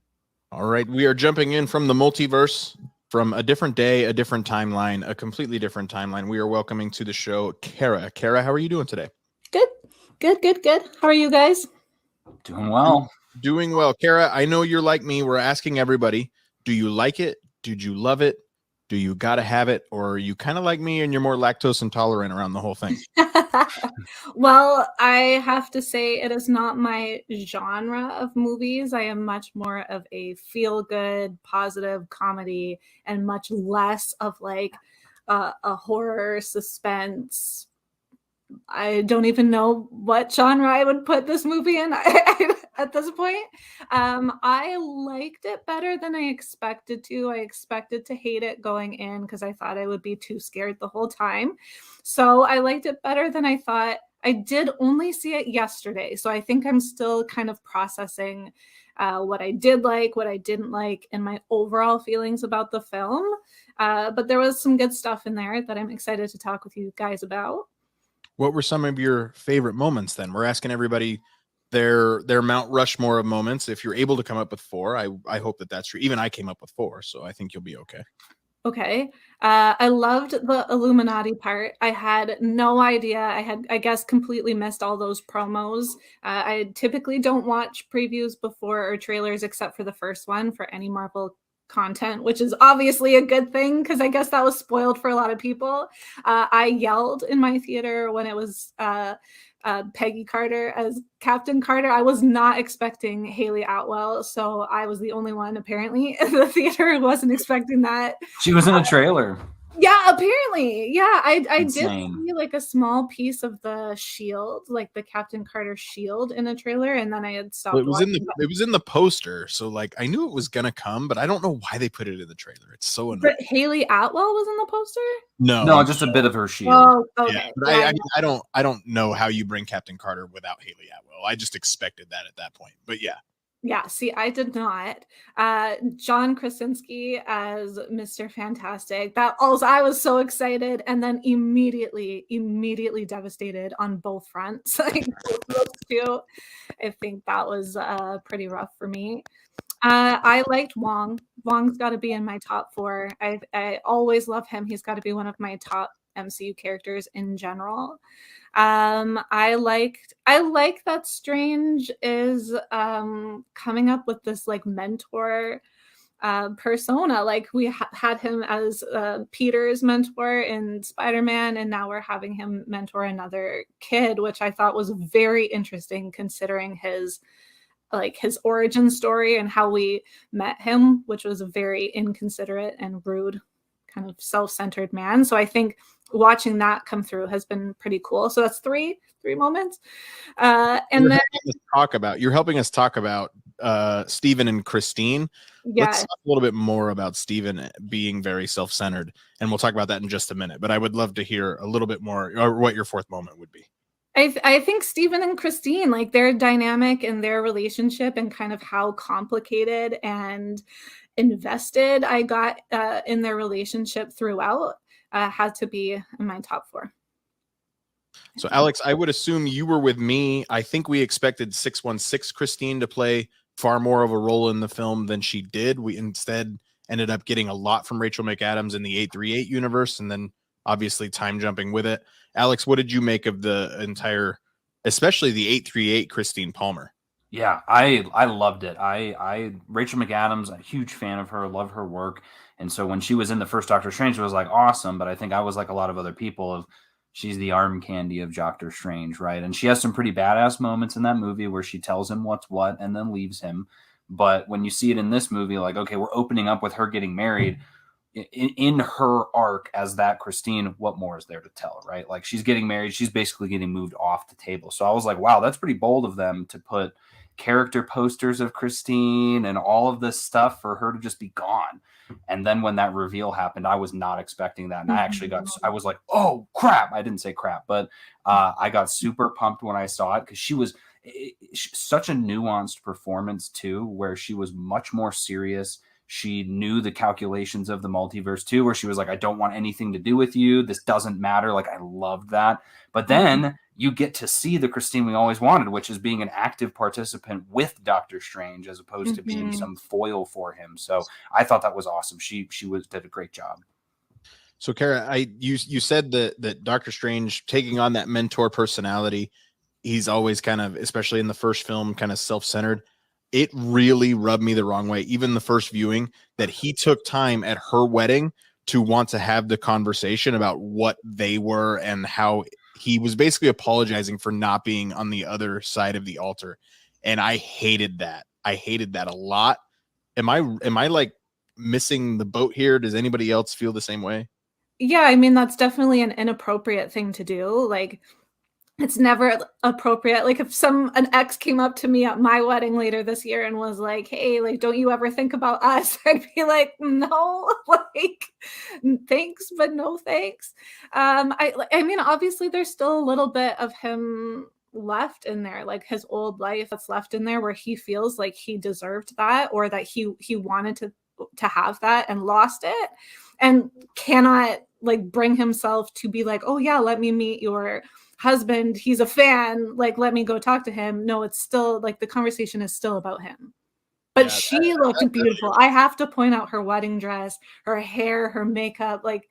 All right, we are jumping in from the multiverse, from a different day, a different timeline, a completely different timeline. We are welcoming to the show Kara. Kara, how are you doing today? Good. How are you guys? Doing well. Doing well. Kara, I know you're like me. We're asking everybody, do you like it? Did you love it? Do you gotta have it? Or are you kind of like me and you're more lactose intolerant around the whole thing? Well, I have to say it is not my genre of movies. I am much more of a feel-good, positive comedy and much less of like a horror suspense. I don't even know what genre I would put this movie in at this point. I liked it better than I expected to. I expected to hate it going in because I thought I would be too scared the whole time. So I liked it better than I thought I did only see it yesterday, so I think I'm still kind of processing what I did like, what I didn't like, and my overall feelings about the film. But there was some good stuff in there that I'm excited to talk with you guys about. What were some of your favorite moments then? We're asking everybody their Mount Rushmore of moments. If you're able to come up with 4, I hope that that's true. Even I came up with 4, so I think you'll be okay. Okay. I loved the Illuminati part. I had no idea. I guess, completely missed all those promos. I typically don't watch previews before or trailers except for the first one for any Marvel content, which is obviously a good thing because I guess that was spoiled for a lot of people. I yelled in my theater when it was Peggy Carter as Captain Carter. I was not expecting Haley Atwell, so I was the only one apparently in the theater who wasn't expecting that. She was in a trailer. Yeah, apparently. Yeah, I did Insane. see like a small piece of the shield, like the Captain Carter shield in a trailer, and then I had stopped. Well, it was watching. it was in the poster, so like I knew it was gonna come, but I don't know why they put it in the trailer. It's so annoying. But Haley Atwell was in the poster? No, just a bit of her shield. Oh, okay. Yeah, but I don't know how you bring Captain Carter without Haley Atwell. I just expected that at that point. But yeah. Yeah, see, I did not. John Krasinski as Mr. Fantastic. That also, I was so excited, and then immediately devastated on both fronts. Like both those two. I think that was pretty rough for me. I liked Wong. Wong's got to be in my top 4. I always love him. He's got to be one of my top MCU characters in general. I like that Strange is coming up with this like mentor persona. Like we had him as Peter's mentor in Spider-Man, and now we're having him mentor another kid, which I thought was very interesting considering his origin story and how we met him, which was a very inconsiderate and rude, kind of self-centered man. So I think watching that come through has been pretty cool. So that's three moments. And then you're helping us talk about Stephen and Christine. Yeah. Let's talk a little bit more about Stephen being very self-centered, and we'll talk about that in just a minute. But I would love to hear a little bit more, or what your 4th moment would be. I think Stephen and Christine, like their dynamic and their relationship and kind of how complicated and invested I got in their relationship throughout had to be in my top 4. So Alex, I would assume you were with me. I think we expected 616 Christine to play far more of a role in the film than she did. We instead ended up getting a lot from Rachel McAdams in the 838 universe, and then obviously time jumping with it. Alex, what did you make of the entire, especially the 838 Christine Palmer? Yeah, I loved it. Rachel McAdams, a huge fan of her, love her work. And so when she was in the first Doctor Strange, it was like awesome. But I think I was like a lot of other people of she's the arm candy of Doctor Strange, right? And she has some pretty badass moments in that movie where she tells him what's what and then leaves him. But when you see it in this movie, like, okay, we're opening up with her getting married. In her arc as that Christine, what more is there to tell, right? Like she's getting married, she's basically getting moved off the table. So I was like, wow, that's pretty bold of them to put character posters of Christine and all of this stuff for her to just be gone. And then when that reveal happened, I was not expecting that. And I was like, oh crap. I didn't say crap, but I got super pumped when I saw it because she was such a nuanced performance too, where she was much more serious. She knew the calculations of the multiverse too, where she was like, I don't want anything to do with you. This doesn't matter. Like, I loved that. But then you get to see the Christine we always wanted, which is being an active participant with Doctor Strange, as opposed to being some foil for him. So I thought that was awesome. She did a great job. So Kara, you said that Doctor Strange taking on that mentor personality, he's always kind of, especially in the first film, kind of self-centered. It really rubbed me the wrong way, even the first viewing, that he took time at her wedding to want to have the conversation about what they were and how he was basically apologizing for not being on the other side of the altar. And I hated that. I hated that a lot. Am I like missing the boat here? Does anybody else feel the same way? Yeah, I mean, that's definitely an inappropriate thing to do. Like, it's never appropriate. Like if an ex came up to me at my wedding later this year and was like, hey, like, don't you ever think about us? I'd be like, no, like, thanks, but no thanks. I mean, obviously there's still a little bit of him left in there, like his old life that's left in there where he feels like he deserved that, or that he wanted to have that and lost it, and cannot like bring himself to be like, oh yeah, let me meet your husband, he's a fan, like let me go talk to him. No, it's still like the conversation is still about him. But Yeah, she looked beautiful. I have to point out her wedding dress, her hair, her makeup, like,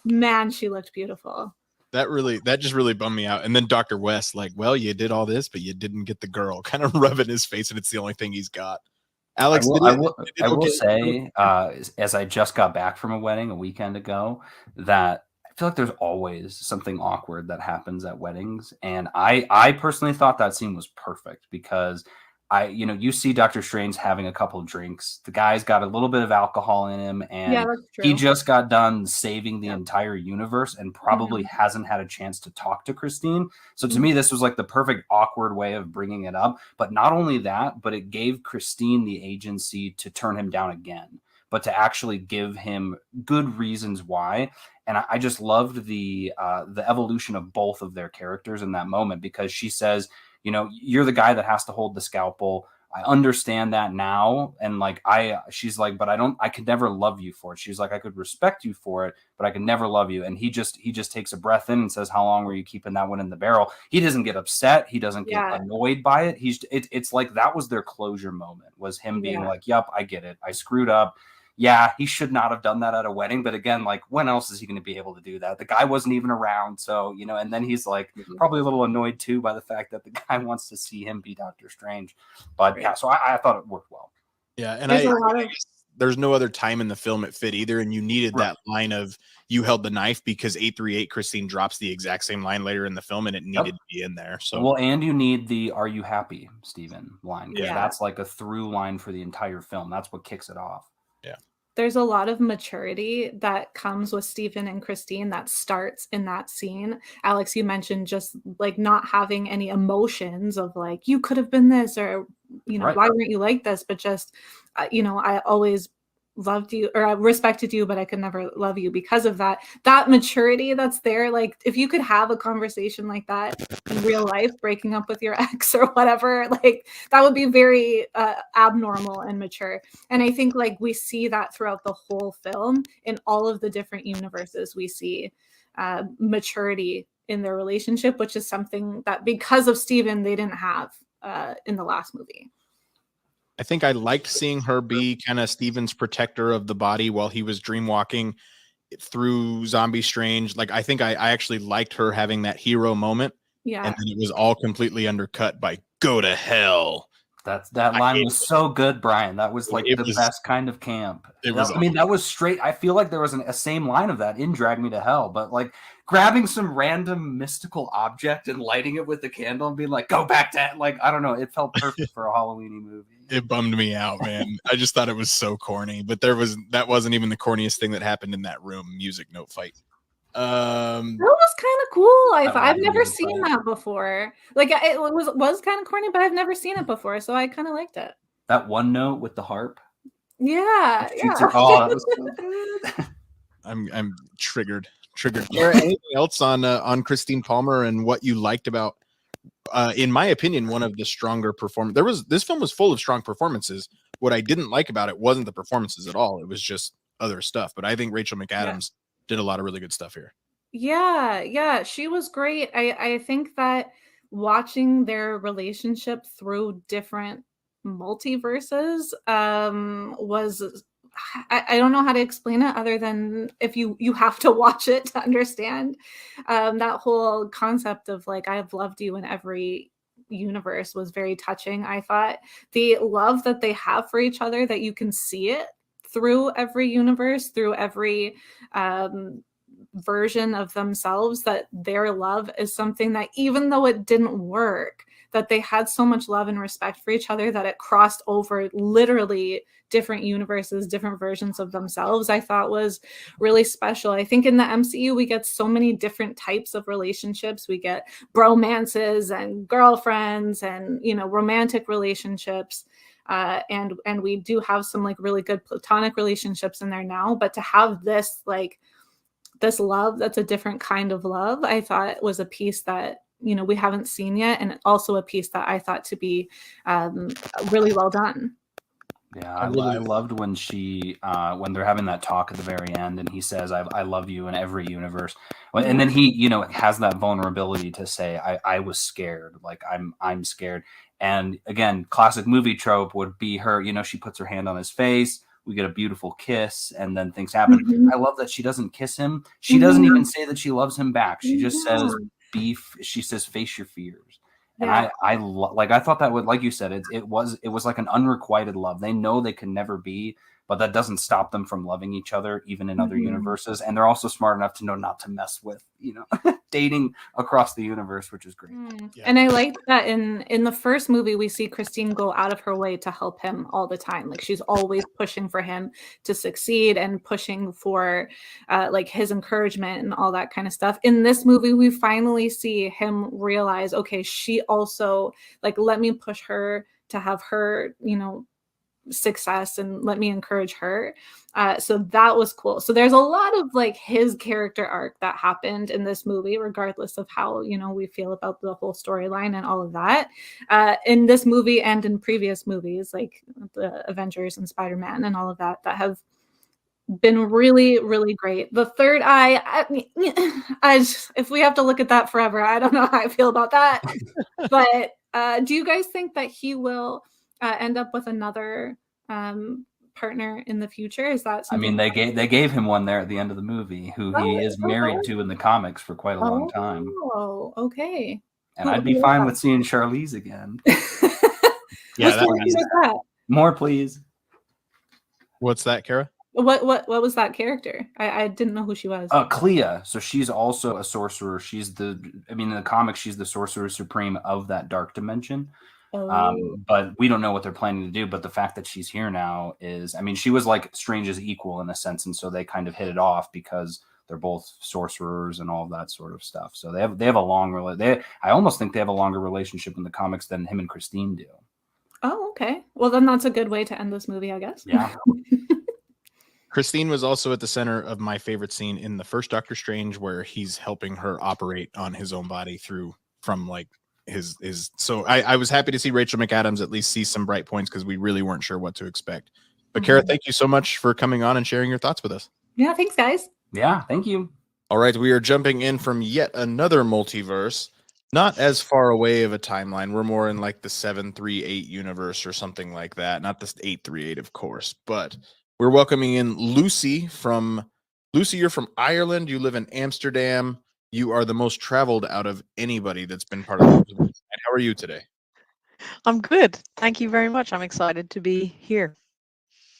man, she looked beautiful. That just really bummed me out. And then Dr. West, like, well, you did all this, but you didn't get the girl, kind of rubbing his face, and it's the only thing he's got. Alex, I will say, as I just got back from a wedding a weekend ago, that I feel like there's always something awkward that happens at weddings. And I personally thought that scene was perfect because you see Doctor Strange having a couple of drinks. The guy's got a little bit of alcohol in him, and he just got done saving the entire universe and probably hasn't had a chance to talk to Christine. So to me, this was like the perfect awkward way of bringing it up. But not only that, but it gave Christine the agency to turn him down again, but to actually give him good reasons why. And I just loved the evolution of both of their characters in that moment, because she says, you're the guy that has to hold the scalpel. I understand that now. And like, she's like, but I could never love you for it. She's like, I could respect you for it, but I could never love you. And he just takes a breath in and says, how long were you keeping that one in the barrel? He doesn't get upset. He doesn't get annoyed by it. It's like, that was their closure moment, was him being like, yep, I get it. I screwed up. Yeah, he should not have done that at a wedding. But again, like, when else is he going to be able to do that? The guy wasn't even around. So, and then he's like probably a little annoyed too by the fact that the guy wants to see him be Doctor Strange. But yeah, so I thought it worked well. Yeah. And I guess there's no other time in the film it fit either. And you needed that line of, you held the knife, because 838 Christine drops the exact same line later in the film, and it needed to be in there. So, well, and you need the "Are you happy, Stephen?" line, because that's like a through line for the entire film. That's what kicks it off. Yeah. There's a lot of maturity that comes with Stephen and Christine that starts in that scene. Alex, you mentioned just like not having any emotions of like, you could have been this, or, why weren't you like this? But just, I always loved you, or I respected you, but I could never love you because of that maturity that's there. Like, if you could have a conversation like that in real life, breaking up with your ex or whatever, like, that would be very abnormal and mature. And I think like we see that throughout the whole film in all of the different universes. We see maturity in their relationship, which is something that because of Stephen, they didn't have in the last movie. I think I liked seeing her be kind of Steven's protector of the body while he was dreamwalking through Zombie Strange. Like, I think I actually liked her having that hero moment. Yeah. And then it was all completely undercut by "go to hell." That line was so good, Brian. That was like the best kind of camp. That was straight. I feel like there was a same line of that in Drag Me to Hell, but like grabbing some random mystical object and lighting it with a candle and being like, "Go back to," like, I don't know. It felt perfect for a Halloweeny movie. It bummed me out, man. I just thought it was so corny, but that wasn't even the corniest thing that happened in that room. Music note fight. That was kind of cool. I've never seen that before. Like, it was kind of corny, but I've never seen it before, so I kind of liked it. That one note with the harp. Yeah. Oh, that was so good. I'm triggered. Is there anything else on Christine Palmer and what you liked about? In my opinion, one of the stronger performances. This film was full of strong performances. What I didn't like about it wasn't the performances at all. It was just other stuff. But I think Rachel McAdams did a lot of really good stuff here. Yeah, she was great. I think that watching their relationship through different multiverses was, I don't know how to explain it other than if you have to watch it to understand. That whole concept of like, I've loved you in every universe was very touching. I thought the love that they have for each other, that you can see it through every universe, through every version of themselves, that their love is something that even though it didn't work, that they had so much love and respect for each other that it crossed over literally different universes, different versions of themselves, I thought was really special. I think in the MCU, we get so many different types of relationships. We get bromances and girlfriends and, you know, romantic relationships. And we do have some like really good platonic relationships in there now, but to have this like this love that's a different kind of love, I thought was a piece that, you know, we haven't seen yet, and also a piece that I thought to be really well done. Yeah, I loved when she when they're having that talk at the very end, and he says, "I love you in every universe," and then he, you know, has that vulnerability to say, "I was scared, like I'm scared." And again, classic movie trope would be her, you know, she puts her hand on his face, we get a beautiful kiss, and then things happen. I love that she doesn't kiss him. She doesn't even say that she loves him back. She just says, she says, face your fears. And I thought that would, like you said, it was like an unrequited love. They know they can never be, but that doesn't stop them from loving each other, even in other universes. And they're also smart enough to know not to mess with, you know, dating across the universe, which is great. Yeah. And I like that in the first movie, we see Christine go out of her way to help him all the time. Like she's always pushing for him to succeed and pushing for like his encouragement and all that kind of stuff. In this movie, we finally see him realize, okay, she also like, let me push her to have her, you know, success and let me encourage her. So that was cool. So there's a lot of like his character arc that happened in this movie, regardless of how, you know, we feel about the whole storyline and all of that in this movie and in previous movies like the Avengers and Spider-Man and all of that have been really, really great. The third eye, if we have to look at that forever, I don't know how I feel about that. But do you guys think that he will end up with another partner in the future? Is that something? I mean, they gave him one there at the end of the movie, who he is married to in the comics for quite a long time. Oh, okay. And I'd be fine with seeing Charlize again. Yeah, that. More, please. What's that, Kara? What was that character? I didn't know who she was. Clea. So she's also a sorcerer. In the comics, she's the sorcerer supreme of that dark dimension. But we don't know what they're planning to do. But the fact that she's here now is, I mean, she was like Strange's equal in a sense, and so they kind of hit it off because they're both sorcerers and all of that sort of stuff. So they have a long I almost think they have a longer relationship in the comics than him and Christine do. Oh, okay. Well, then that's a good way to end this movie, I guess. Yeah. Christine was also at the center of my favorite scene in the first Doctor Strange, where he's helping her operate on his own body from like his. So I was happy to see Rachel McAdams at least see some bright points, because we really weren't sure what to expect. But Kara, thank you so much for coming on and sharing your thoughts with us. Yeah, thanks, guys. Yeah, thank you. All right, we are jumping in from yet another multiverse. Not as far away of a timeline. We're more in like the 738 universe or something like that. Not the 838, of course, but we're welcoming in Lucy. Lucy, you're from Ireland. You live in Amsterdam. You are the most traveled out of anybody that's been part of the multiverse. And how are you today? I'm good. Thank you very much. I'm excited to be here.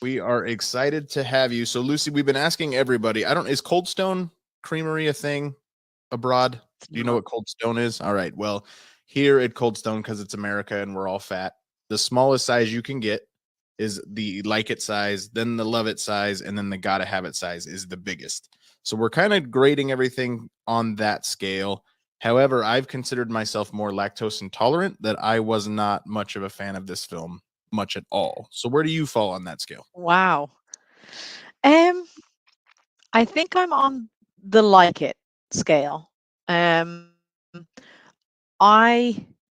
We are excited to have you. So, Lucy, we've been asking everybody. Is Cold Stone Creamery a thing abroad? Do you know what Cold Stone is? All right. Well, here at Cold Stone, because it's America and we're all fat, the smallest size you can get is the like it size, then the love it size, and then the gotta have it size is the biggest. So we're kind of grading everything on that scale. However, I've considered myself more lactose intolerant, that I was not much of a fan of this film, much at all. So where do you fall on that scale? Wow. I think I'm on the like it scale. I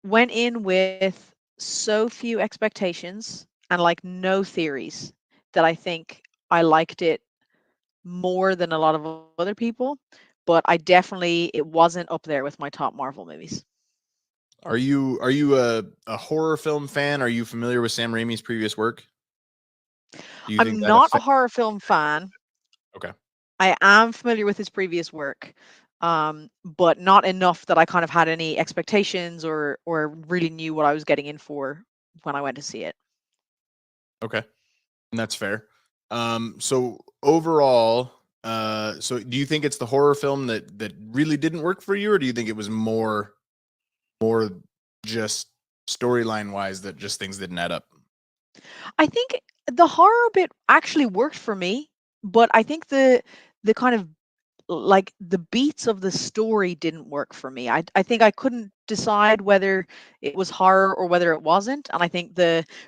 went in with so few expectations and like no theories that I think I liked it more than a lot of other people, but it wasn't up there with my top Marvel movies. Are you a horror film fan? Are you familiar with Sam Raimi's previous work? I'm not a horror film fan. Okay. I am familiar with his previous work, but not enough that I kind of had any expectations or really knew what I was getting in for when I went to see it. Okay, and that's fair. So overall, so do you think it's the horror film that really didn't work for you, or do you think it was more just storyline wise that just things didn't add up? I think the horror bit actually worked for me, but I think the kind of like the beats of the story didn't work for me. I think I couldn't decide whether it was horror or whether it wasn't. And I think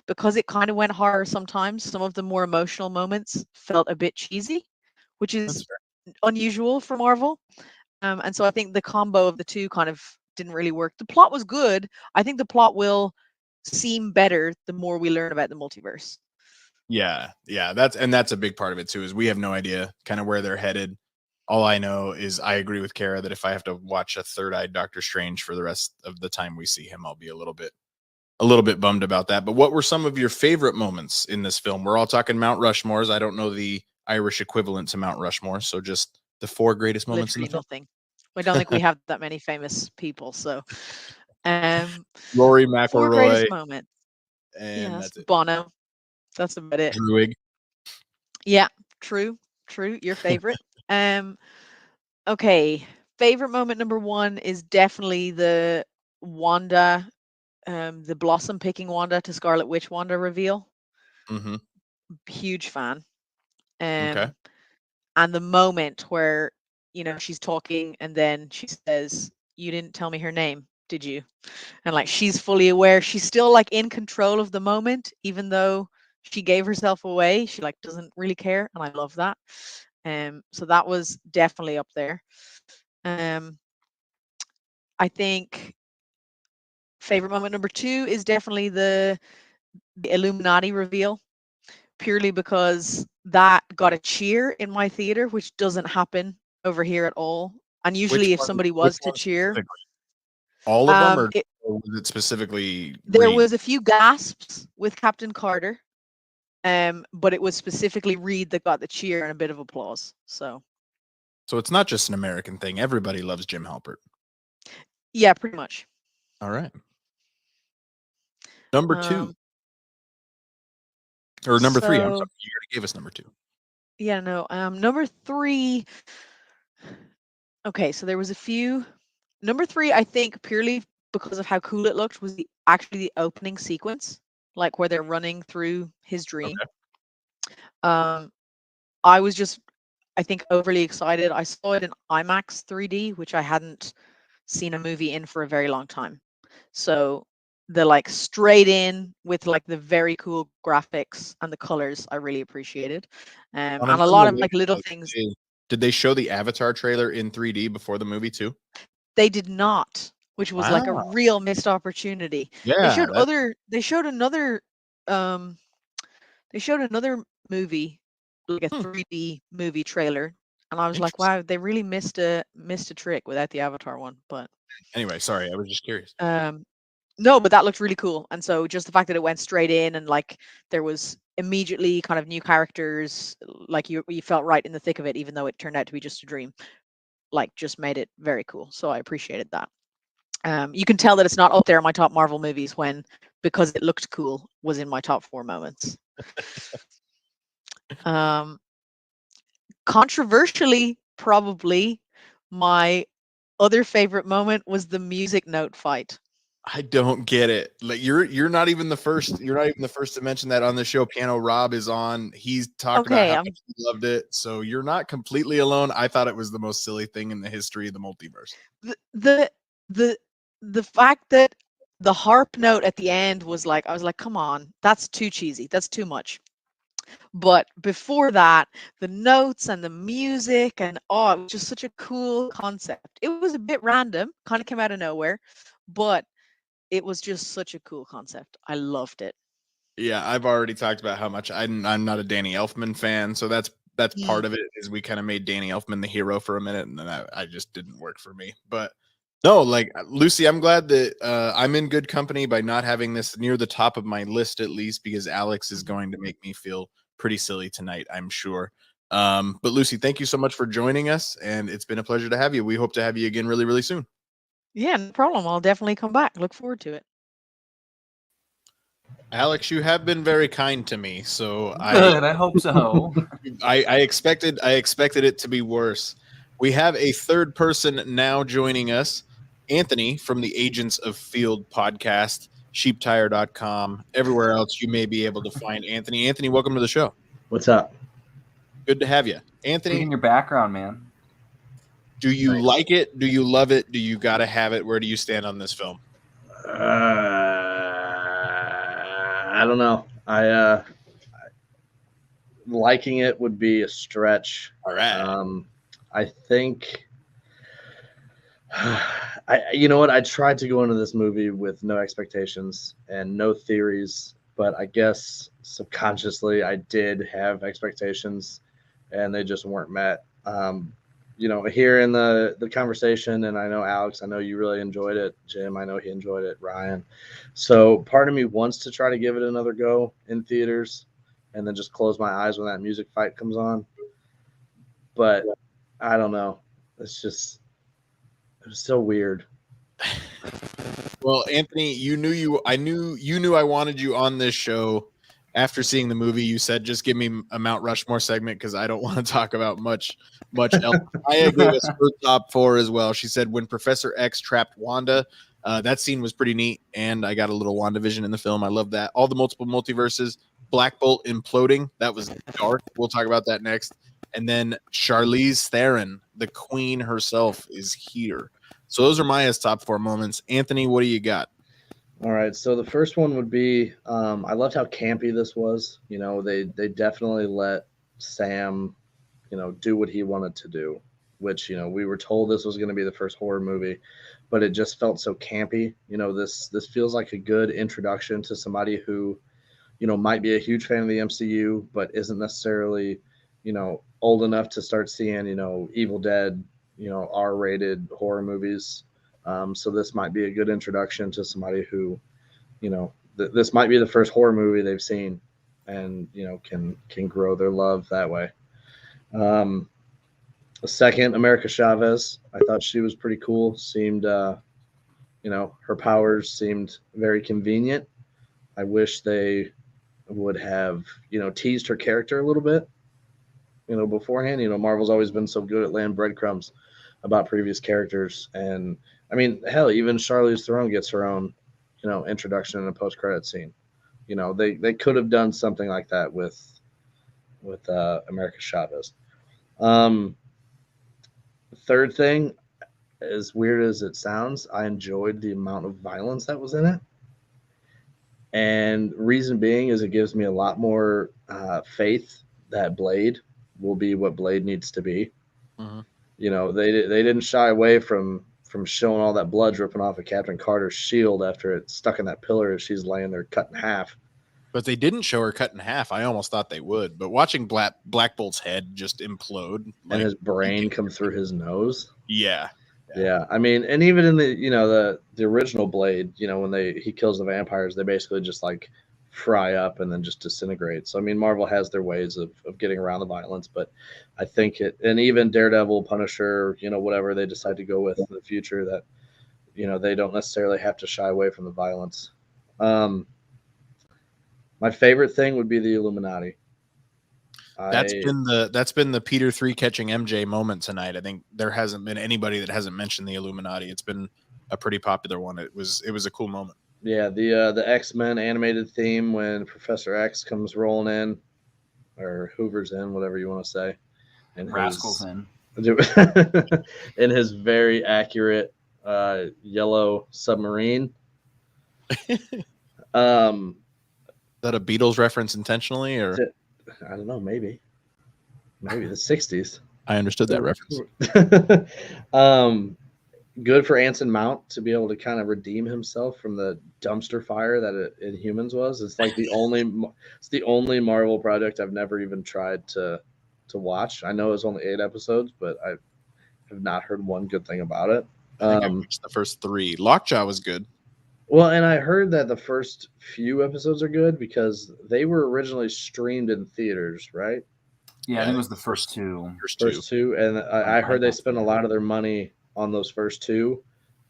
because it kind of went horror sometimes, some of the more emotional moments felt a bit cheesy, which That's is fair. unusual for Marvel. And so I think the combo of the two kind of didn't really work. The plot was good. I think the plot will seem better the more we learn about the multiverse. Yeah, that's a big part of it too, is we have no idea kind of where they're headed. All I know is I agree with Kara that if I have to watch a third-eyed Doctor Strange for the rest of the time we see him, I'll be a little bit bummed about that. But what were some of your favorite moments in this film? We're all talking Mount Rushmores. I don't know the Irish equivalent to Mount Rushmore, so just the 4 greatest moments in the Literally film. nothing. I don't think we have that many famous people. So, Rory 4 McIlroy, greatest moments. and Yes, that's it. Bono. That's about it. Druig. Yeah, true. Your favorite. Okay. Favorite moment number 1 is definitely the Wanda, the blossom picking Wanda to Scarlet Witch Wanda reveal. Mm-hmm. Huge fan. Okay. And the moment where, she's talking and then she says, "You didn't tell me her name, did you?" And like she's fully aware, she's still like in control of the moment, even though she gave herself away. She like doesn't really care, and I love that. So that was definitely up there. I think favorite moment number 2 is definitely the Illuminati reveal, purely because that got a cheer in my theater, which doesn't happen over here at all. And usually, if somebody Which was to one cheer, specifically? All of them, or it, was it specifically there Reed? was a few gasps with Captain Carter. But it was specifically Reed that got the cheer and a bit of applause. So it's not just an American thing. Everybody loves Jim Halpert. yeah, pretty much. All right. Number 2. Or number 3. I'm So sorry. You already gave us number 2. yeah, no. Number 3. Okay, so there was a few. Number 3, I think, purely because of how cool it looked, was actually the opening sequence, like where they're running through his dream. Okay. I was just, I think, overly excited. I saw it in IMAX 3D, which I hadn't seen a movie in for a very long time. So the like straight in with like the very cool graphics and the colors, I really appreciated. And a lot of like little things. Did they show the Avatar trailer in 3D before the movie too? They did not, which was like a Wow. real missed opportunity. They Yeah. showed another movie, like a 3D movie trailer, and I was like, Interesting. wow, they really missed a trick without the Avatar one. But Anyway, sorry, I was just curious. no, but that looked really cool. And so just the fact that it went straight in and like there was immediately kind of new characters, like you felt right in the thick of it, even though it turned out to be just a dream, like just made it very cool. So I appreciated that. You can tell that it's not up there in my top Marvel movies when, because it looked cool, was in my top 4 moments. Controversially, probably my other favorite moment was the music note fight. I don't get it. Like you're not even the first. You're not even the first to mention that on the show. Piano Rob is on. He's talked about how much he loved it. So you're not completely alone. I thought it was the most silly thing in the history of the multiverse. The fact that the harp note at the end was like, I was like, come on, that's too cheesy. That's too much. But before that, the notes and the music and it was just such a cool concept. It was a bit random, kind of came out of nowhere, but it was just such a cool concept. I loved it. Yeah, I've already talked about how much I'm not a Danny Elfman fan, so that's part of it. Is we kind of made Danny Elfman the hero for a minute, and then I just didn't work for me. But no, like Lucy, I'm glad that I'm in good company by not having this near the top of my list, at least, because Alex is going to make me feel pretty silly tonight, I'm sure. But Lucy, thank you so much for joining us, and it's been a pleasure to have you. We hope to have you again really, really soon. Yeah, no problem. I'll definitely come back. Look forward to it. Alex, you have been very kind to me, so Good, I hope so. I expected it to be worse. We have a third person now joining us, Anthony from the Agents of Field podcast. sheeptire.com, everywhere else you may be able to find Anthony. Anthony, welcome to the show. What's up? Good to have you. Anthony, Reading your background, man. do you like it? Do you love it? Do you got to have it? Where do you stand on this film? I don't know. I liking it would be a stretch. All right. I think you know what? I tried to go into this movie with no expectations and no theories, but I guess subconsciously I did have expectations and they just weren't met. You know, here in the conversation, and I know Alex, I know you really enjoyed it. Jim, I know he enjoyed it. Ryan. So part of me wants to try to give it another go in theaters and then just close my eyes when that music fight comes on. But I don't know. It was so weird. Well, Anthony, I knew I wanted you on this show. After seeing the movie, you said just give me a Mount Rushmore segment because I don't want to talk about much else. I gave us her top 4 as well. She said when Professor X trapped Wanda, that scene was pretty neat, and I got a little WandaVision in the film. I love that. All the multiple multiverses, Black Bolt imploding, that was dark. We'll talk about that next. And then Charlize Theron, the queen herself, is here. So those are Maya's top 4 moments. Anthony, what do you got? All right, so the first one would be I loved how campy this was. You know, they definitely let Sam, you know, do what he wanted to do, which, you know, we were told this was going to be the first horror movie, but it just felt so campy. You know, this feels like a good introduction to somebody who, you know, might be a huge fan of the MCU, but isn't necessarily, you know, old enough to start seeing, you know, Evil Dead, you know, R-rated horror movies. So this might be a good introduction to somebody who, you know, this might be the first horror movie they've seen and, you know, can grow their love that way. Second, America Chavez. I thought she was pretty cool. Seemed, you know, her powers seemed very convenient. I wish they would have, you know, teased her character a little bit, you know, beforehand. You know, Marvel's always been so good at laying breadcrumbs about previous characters. And I mean, hell, even Charlize Theron gets her own, you know, introduction in a post-credit scene. You know, they could have done something like that with America Chavez. Third thing, as weird as it sounds, I enjoyed the amount of violence that was in it. And reason being is it gives me a lot more faith that Blade will be what Blade needs to be. Mm-hmm. You know, they didn't shy away from showing all that blood dripping off of Captain Carter's shield after it stuck in that pillar as she's laying there cut in half. But they didn't show her cut in half. I almost thought they would. But watching Black Bolt's head just implode and his brain come through his nose. Yeah. I mean, and even in the, you know, the original Blade, you know, when he kills the vampires, they basically just like fry up and then just disintegrate. So I mean, Marvel has their ways of getting around the violence, but I think and even Daredevil, Punisher, you know, whatever they decide to go with in the future, that, you know, they don't necessarily have to shy away from the violence. My favorite thing would be the Illuminati. That's been the Peter 3 catching MJ moment tonight. I think there hasn't been anybody that hasn't mentioned the Illuminati. It's been a pretty popular one. It was a cool moment. Yeah, the X-Men animated theme when Professor X comes rolling in, or Hoover's in, whatever you want to say, and Rascals in his very accurate yellow submarine. Is that a Beatles reference intentionally, or I don't know, maybe the 60s. I understood that reference. Good for Anson Mount to be able to kind of redeem himself from the dumpster fire that Inhumans was. It's like the only Marvel project I've never even tried to watch. I know it's only 8 episodes, but I have not heard one good thing about it. I think I watched the first 3. Lockjaw was good. Well, and I heard that the first few episodes are good because they were originally streamed in theaters, right? Yeah, I think it was the first two. First two, and I heard they spent a lot of their money on those first 2,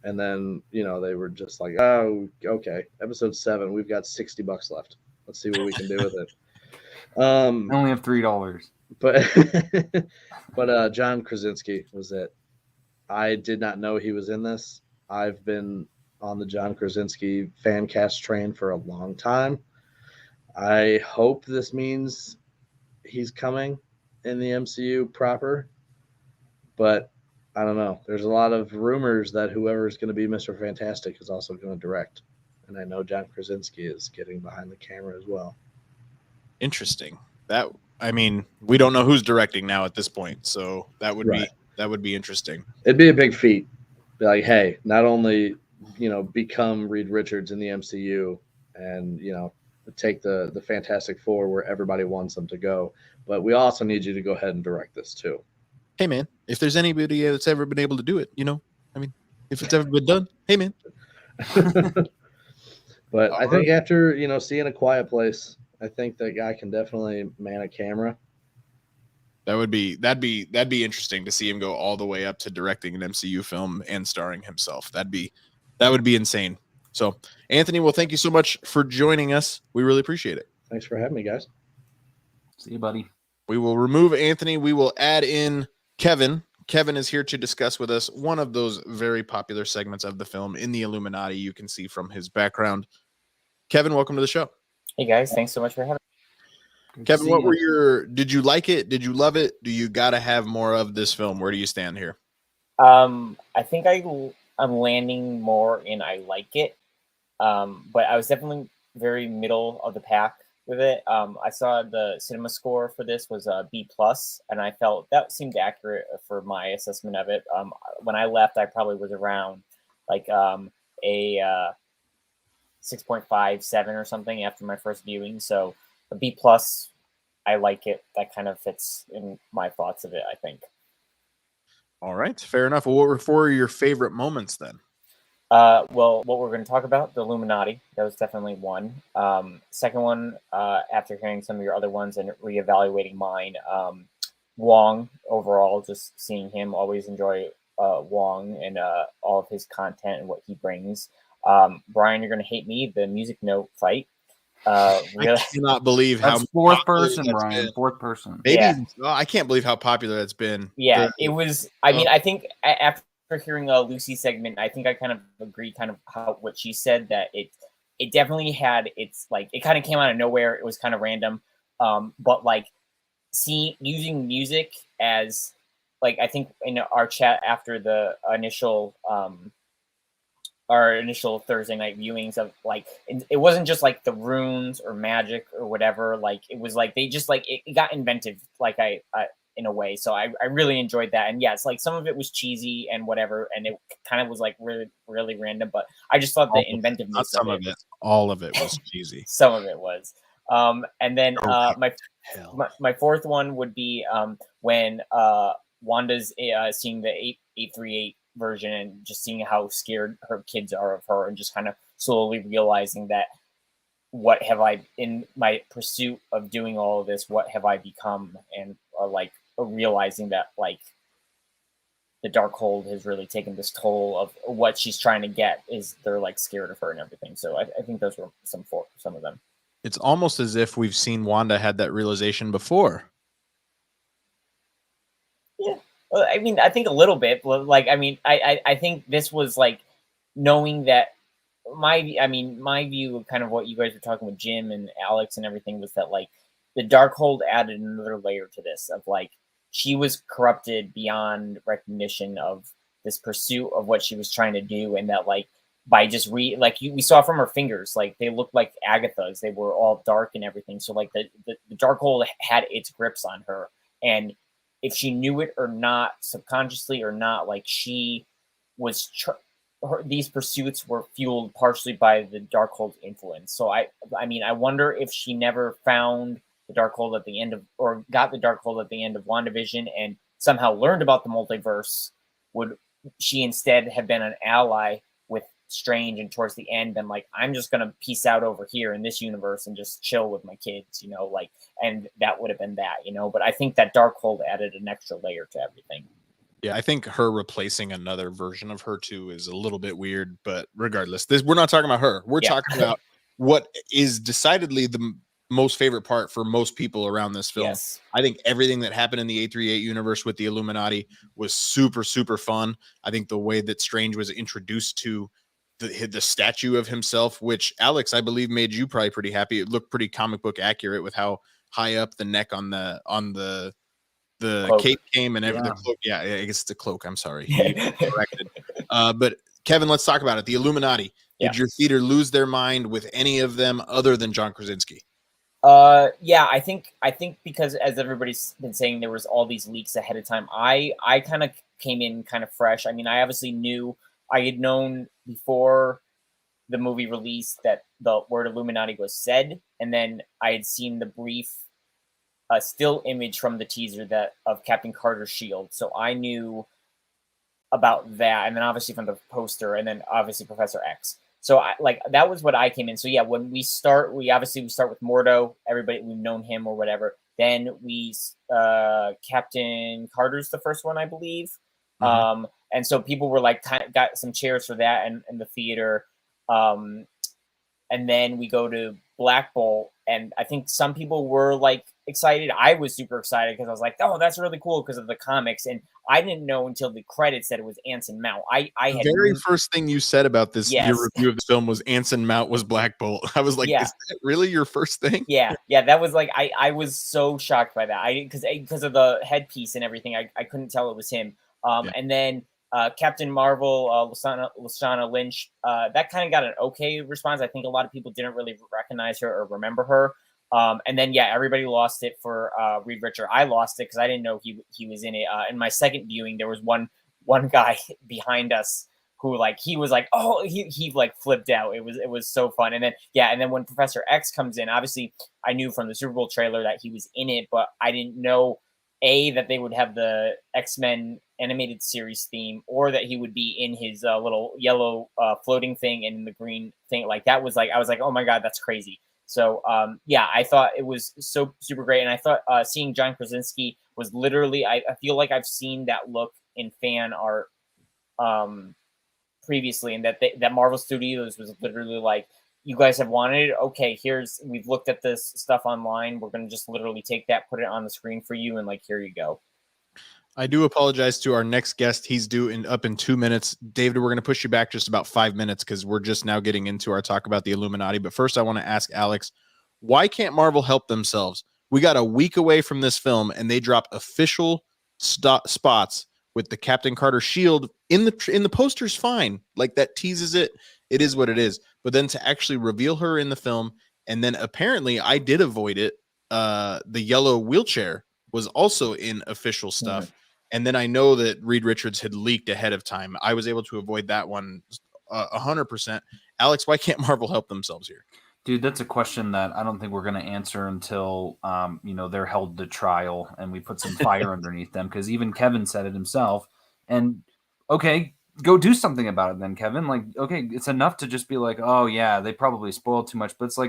and then, you know, they were just like, oh, okay, episode 7, we've got $60 left. Let's see what we can do with it. I only have $3. But John Krasinski was it. I did not know he was in this. I've been on the John Krasinski fan cast train for a long time. I hope this means he's coming in the MCU proper, but I don't know. There's a lot of rumors that whoever is going to be Mr. Fantastic is also going to direct. And I know John Krasinski is getting behind the camera as well. Interesting. I mean, we don't know who's directing now at this point, so that would be interesting. It'd be a big feat. Be like, hey, not only, become Reed Richards in the MCU and, take the Fantastic Four where everybody wants them to go, but we also need you to go ahead and direct this too. Hey man, if there's anybody that's ever been able to do it, if it's ever been done, hey man. But I think after, seeing A Quiet Place, I think that guy can definitely man a camera. That'd be interesting to see him go all the way up to directing an MCU film and starring himself. That would be insane. So, Anthony, well, thank you so much for joining us. We really appreciate it. Thanks for having me, guys. See you, buddy. We will remove Anthony. We will add in Kevin. Kevin is here to discuss with us one of those very popular segments of the film in the Illuminati. You can see from his background. Kevin, welcome to the show. Hey guys, thanks so much for having me. Kevin, did you like it? Did you love it? Do you got to have more of this film? Where do you stand here? I think I'm landing more in I like it. But I was definitely very middle of the pack with it. I saw the cinema score for this was B+, and I felt that seemed accurate for my assessment of it. When I left, I probably was around like a 6.57 or something after my first viewing. So a B+, I like it. That kind of fits in my thoughts of it, I think. All right, fair enough. Well, what were four of your favorite moments then? Well, what we're going to talk about, the Illuminati, that was definitely one. Second one, after hearing some of your other ones and reevaluating mine, Wong overall, just seeing him, always enjoy Wong and all of his content and what he brings. Brian, you're going to hate me, the music note fight. Really? I cannot believe how fourth person, Brian. Fourth person. Maybe I can't believe how popular that's been. Yeah, it was. I mean, I think after hearing Lucy's segment, I think I kind of agree, kind of what she said, that it definitely had it kind of came out of nowhere. It was kind of random, but using music as I think in our chat after the initial our initial Thursday night viewings of it wasn't just the runes or magic or whatever. It was they just it got inventive I in a way. So I really enjoyed that. And yes, some of it was cheesy and whatever, and it kind of was really, really random, but I just thought the inventiveness of it. All of it was cheesy. Some of it was. And then my fourth one would be when Wanda's seeing the 838 version and just seeing how scared her kids are of her, and just kind of slowly realizing that what have I, in my pursuit of doing all of this, what have I become? And realizing that the Darkhold has really taken this toll of what she's trying to get, is they're scared of her and everything. So I think those were some of them. It's almost as if we've seen Wanda had that realization before. Yeah. Well, I mean, I think a little bit, but I think this was knowing that my view of kind of what you guys were talking with Jim and Alex and everything was that the Darkhold added another layer to this of she was corrupted beyond recognition of this pursuit of what she was trying to do, and that by just we saw from her fingers, they looked like Agatha's, they were all dark and everything. So the Darkhold had its grips on her, and if she knew it or not, subconsciously or not, she was these pursuits were fueled partially by the Darkhold's influence. So I wonder if she never found the Darkhold at the end of, or got the Darkhold at the end of WandaVision and somehow learned about the multiverse, would she instead have been an ally with Strange, and towards the end been I'm just gonna peace out over here in this universe and just chill with my kids, and that would have been that, but I think that Darkhold added an extra layer to everything. Yeah, I think her replacing another version of her too is a little bit weird, but regardless, we're not talking about her. We're talking about what is decidedly the most favorite part for most people around this film. Yes. I think everything that happened in the 838 universe with the Illuminati was super, super fun. I think the way that Strange was introduced to the statue of himself, which Alex, I believe, made you probably pretty happy. It looked pretty comic book accurate with how high up the neck on the Cloak. cape came and everything. Yeah. The cloak, yeah, I guess it's the cloak. I'm sorry, he corrected. But Kevin, let's talk about it. The Illuminati. Yeah. Did your theater lose their mind with any of them other than John Krasinski? Yeah, I think because as everybody's been saying, there was all these leaks ahead of time. I kind of came in kind of fresh. I mean, I obviously knew, I had known before the movie release that the word Illuminati was said, and then I had seen the brief still image from the teaser that of Captain Carter's shield, so I knew about that, and then obviously from the poster, and then obviously Professor X. So that was what I came in. So yeah, when we start, we start with Mordo. Everybody, we've known him or whatever. Then we Captain Carter's the first one, I believe. Mm-hmm. And so people were like, got some chairs for that in the theater. And then we go to Black Bolt, and I think some people were like excited. I was super excited because I was like, "Oh, that's really cool" because of the comics, and I didn't know until the credits that it was Anson Mount. I had very first thing you said about this, Yes. your review of the film was Anson Mount was Black Bolt. I was like, Yeah. is that really your first thing? Yeah, that was like I was so shocked by that. Because of the headpiece and everything, I couldn't tell it was him. Yeah. And then Captain Marvel, Lashana Lynch, that kind of got an okay response. I think a lot of people didn't really recognize her or remember her. And then everybody lost it for Reed Richards. I lost it because I didn't know he was in it. In my second viewing, there was one guy behind us who he was like, oh, he like flipped out. It was so fun. And then when Professor X comes in, obviously I knew from the Super Bowl trailer that he was in it, but I didn't know that they would have the X-Men animated series theme, or that he would be in his little yellow floating thing and the green thing. Like that was I was like, oh my God, that's crazy. So I thought it was so super great. And I thought seeing John Krasinski was literally, I feel like I've seen that look in fan art previously, and that Marvel Studios was literally like, you guys have wanted it. Okay, we've looked at this stuff online. We're going to just literally take that, put it on the screen for you, and here you go. I do apologize to our next guest. He's due up in 2 minutes. David, we're going to push you back just about 5 minutes because we're just now getting into our talk about the Illuminati. But first, I want to ask Alex, why can't Marvel help themselves? We got a week away from this film, and they drop official spots with the Captain Carter shield in the posters. Fine, that teases it. It is what it is. But then to actually reveal her in the film, and then apparently I did avoid it. The yellow wheelchair was also in official stuff. Mm-hmm. And then I know that Reed Richards had leaked ahead of time. I was able to avoid that one 100%. Alex, why can't Marvel help themselves here? Dude, that's a question that I don't think we're going to answer until, they're held to trial and we put some fire underneath them. Because even Kevin said it himself. And okay, go do something about it then, Kevin. Okay, it's enough to just be like, oh yeah, they probably spoiled too much. But it's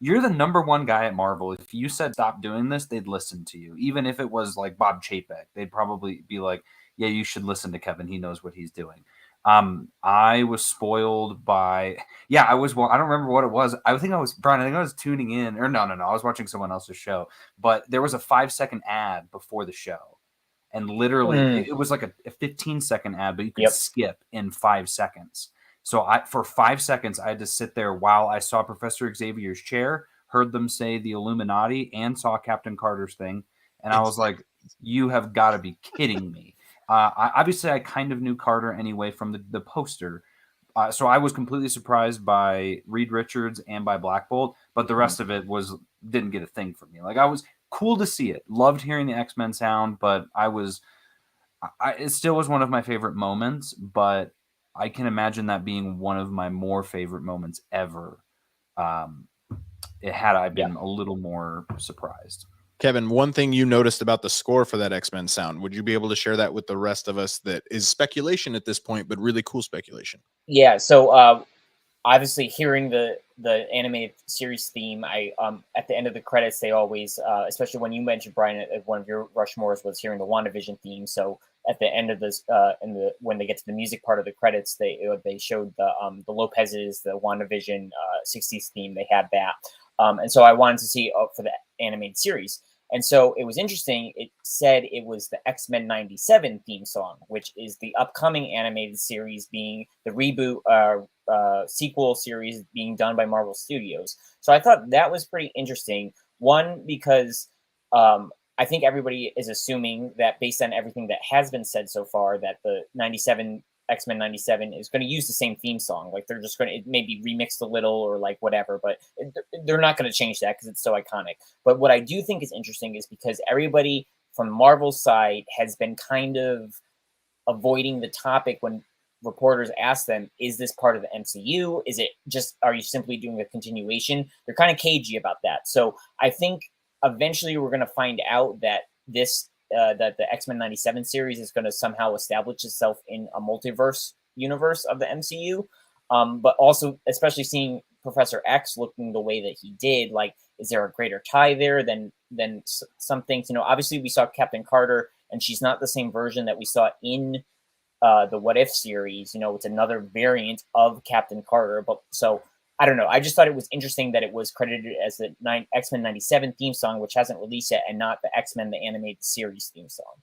you're the #1 guy at Marvel. If you said stop doing this, they'd listen to you. Even if it was Bob Chapek, they'd probably be like, yeah, you should listen to Kevin. He knows what he's doing. I was spoiled by, I don't remember what it was. I think I was tuning in, or no, I was watching someone else's show, but there was a 5-second ad before the show. And literally it was like a 15-second ad, but you could skip in 5 seconds. So for 5 seconds, I had to sit there while I saw Professor Xavier's chair, heard them say the Illuminati, and saw Captain Carter's thing. And I was like, you have got to be kidding me. Obviously, I kind of knew Carter anyway from the poster. So I was completely surprised by Reed Richards and by Black Bolt, but the rest of it didn't get a thing for me. I was cool to see it. Loved hearing the X-Men sound, but it still was one of my favorite moments, but I can imagine that being one of my more favorite moments ever. Had I been a little more surprised. Kevin, one thing you noticed about the score for that X-Men sound, would you be able to share that with the rest of us? That is speculation at this point, but really cool speculation. Yeah. So obviously hearing the animated series theme, I at the end of the credits, they always, especially when you mentioned, Brian, one of your Rushmores was hearing the WandaVision theme. So at the end of this, when they get to the music part of the credits, they showed the Lopez's, the WandaVision 60s theme. They had that. And so I wanted to see for the animated series. And so it was interesting. It said it was the X-Men 97 theme song, which is the upcoming animated series being the reboot sequel series being done by Marvel Studios. So I thought that was pretty interesting. One, because I think everybody is assuming that based on everything that has been said so far, that the X-Men 97 is going to use the same theme song. Like they're just going to maybe remixed a little or like whatever, but they're not going to change that because it's so iconic. But what I do think is interesting is because everybody from Marvel's side has been kind of avoiding the topic when reporters ask them, is this part of the MCU? Is it just, are you simply doing a continuation? They're kind of cagey about that. So I think eventually we're going to find out that that the X-Men 97 series is going to somehow establish itself in a multiverse universe of the MCU. But also, especially seeing Professor X looking the way that he did, like, is there a greater tie there than some things? You know, obviously we saw Captain Carter, and she's not the same version that we saw in the What If series. You know, it's another variant of Captain Carter. But so I don't know. I just thought it was interesting that it was credited as the X-Men 97 theme song, which hasn't released yet, and not the X-Men the Animated Series theme song.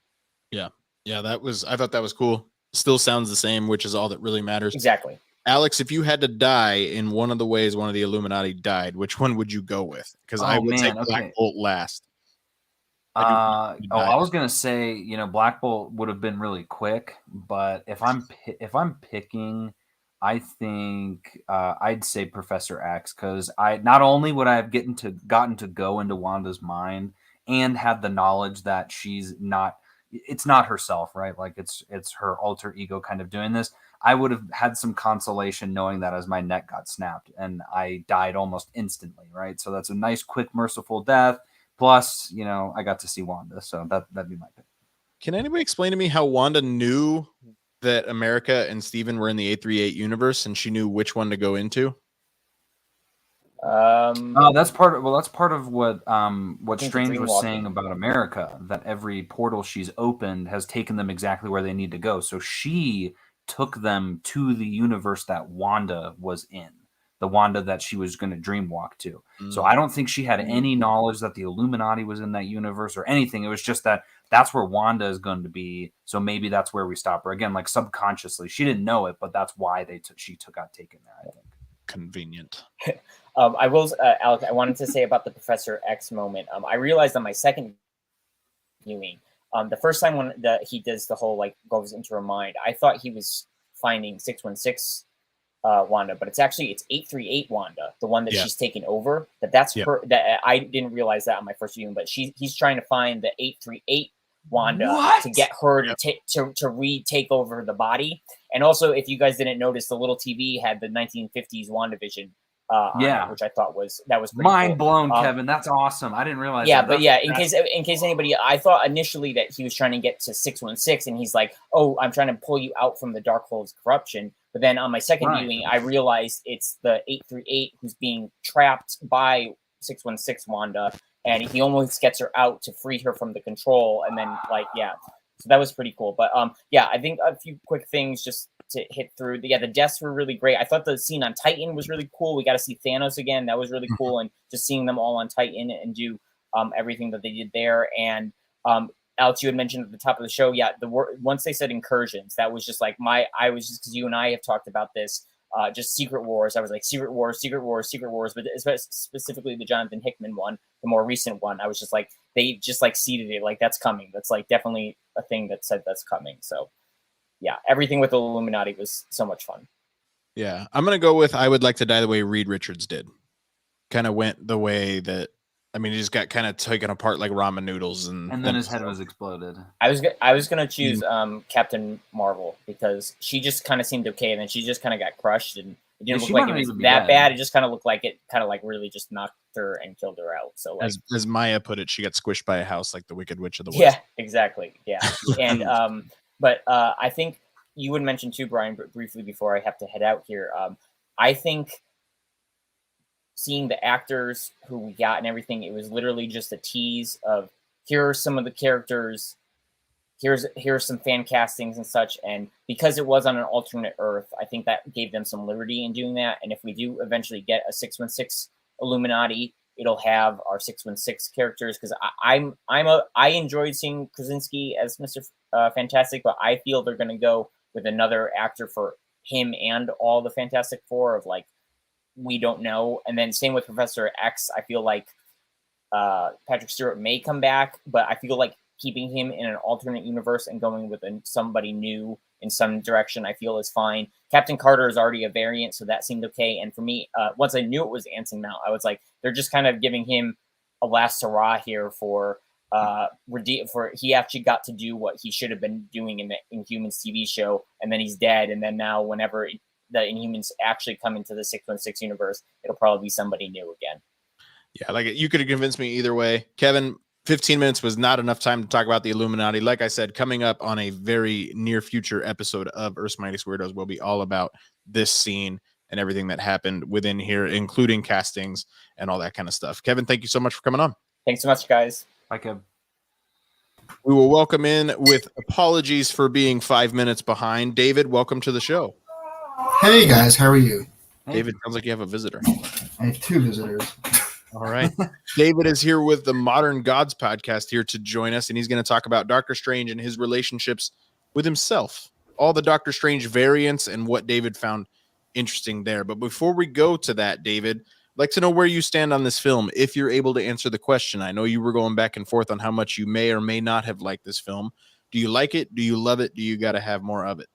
Yeah, I thought that was cool. Still sounds the same, which is all that really matters. Exactly. Alex, if you had to die in one of the ways one of the Illuminati died, which one would you go with? Because I would say Black Bolt last. I was gonna say, you know, Black Bolt would have been really quick, but if I'm picking, I think I'd say Professor X, because I not only would I have gotten to go into Wanda's mind and had the knowledge that it's not herself, right? Like it's her alter ego kind of doing this. I would have had some consolation knowing that as my neck got snapped and I died almost instantly, right? So that's a nice, quick, merciful death. Plus, you know, I got to see Wanda, so that'd be my pick. Can anybody explain to me how Wanda knew that America and Steven were in the 838 universe and she knew which one to go into? That's part of what Strange was saying about America, that every portal she's opened has taken them exactly where they need to go. So she took them to the universe that Wanda was in, the Wanda that she was going to dreamwalk to. So I don't think she had any knowledge that the Illuminati was in that universe or anything. It was just that's where Wanda is going to be. So maybe that's where we stop her again, like subconsciously. She didn't know it, but that's why she got taken there, I think. Convenient. I will, Alex, I wanted to say about the Professor X moment. I realized on my second viewing, the first time when he does the whole, like, goes into her mind, I thought he was finding 616 Wanda, but it's 838 Wanda, the one that she's taken over. That's her. That I didn't realize that on my first viewing, but he's trying to find the 838 Wanda to get her to retake over the body. And also, if you guys didn't notice, the little TV had the 1950s WandaVision. On it, which I thought was mind cool. blown, Kevin. That's awesome. I didn't realize. Yeah, that. But in case anybody, I thought initially that he was trying to get to 616, and he's like, "Oh, I'm trying to pull you out from the Darkhold's corruption." But then on my second viewing, I realized it's the 838 who's being trapped by 616 Wanda, and he almost gets her out to free her from the control, and then so that was pretty cool. But I think a few quick things just to hit through. The deaths were really great. I thought the scene on Titan was really cool. We got to see Thanos again. That was really cool. And just seeing them all on Titan and do everything that they did there. And Alex, you had mentioned at the top of the show, once they said incursions, that was just like because you and I have talked about this, just Secret Wars. I was like, Secret Wars, but specifically the Jonathan Hickman one, the more recent one. I was just like, they just like seeded it, like that's coming. That's like definitely a thing that said that's coming. So yeah, everything with the Illuminati was so much fun. Yeah, I'm going to go with I Would Like to Die the way Reed Richards did. Kind of went the way that, I mean, he just got kind of taken apart like ramen noodles. And then his head was exploded. I was going to choose Captain Marvel because she just kind of seemed okay. And then she just kind of got crushed and it didn't look like it was that bad. It just kind of looked like it kind of like really just knocked her and killed her out. So like, as Maya put it, she got squished by a house like the Wicked Witch of the West. Yeah, exactly. Yeah. And, but I think you would mention too, Brian, briefly before I have to head out here. I think seeing the actors who we got and everything, it was literally just a tease of here are some of the characters, here's some fan castings and such. And because it was on an alternate Earth, I think that gave them some liberty in doing that. And if we do eventually get a 616 Illuminati, it'll have our 616 characters, because I enjoyed seeing Krasinski as Mr. Fantastic, but I feel they're going to go with another actor for him and all the Fantastic Four of like, we don't know. And then same with Professor X. I feel like Patrick Stewart may come back, but I feel like keeping him in an alternate universe and going with somebody new in some direction, I feel is fine. Captain Carter is already a variant, so that seemed okay. And for me, once I knew it was Anson Mount, I was like, they're just kind of giving him a last hurrah here for he actually got to do what he should have been doing in the Inhumans TV show, and then he's dead. And then now, whenever the Inhumans actually come into the 616 universe, it'll probably be somebody new again. Yeah, like you could have convinced me either way. Kevin, 15 minutes was not enough time to talk about the Illuminati. Like I said, coming up on a very near future episode of Earth's Mightiest Weirdos will be all about this scene and everything that happened within here, including castings and all that kind of stuff. Kevin, thank you so much for coming on. Thanks so much, guys. Bye, Kev. We will welcome in with apologies for being 5 minutes behind. David, welcome to the show. Hey guys, how are you? David, sounds like you have a visitor. I have 2 visitors. All right. David is here with the Modern Gods podcast here to join us, and he's going to talk about Doctor Strange and his relationships with himself, all the Doctor Strange variants and what David found interesting there. But before we go to that, David, I'd like to know where you stand on this film, if you're able to answer the question. I know you were going back and forth on how much you may or may not have liked this film. Do you like it? Do you love it? Do you got to have more of it?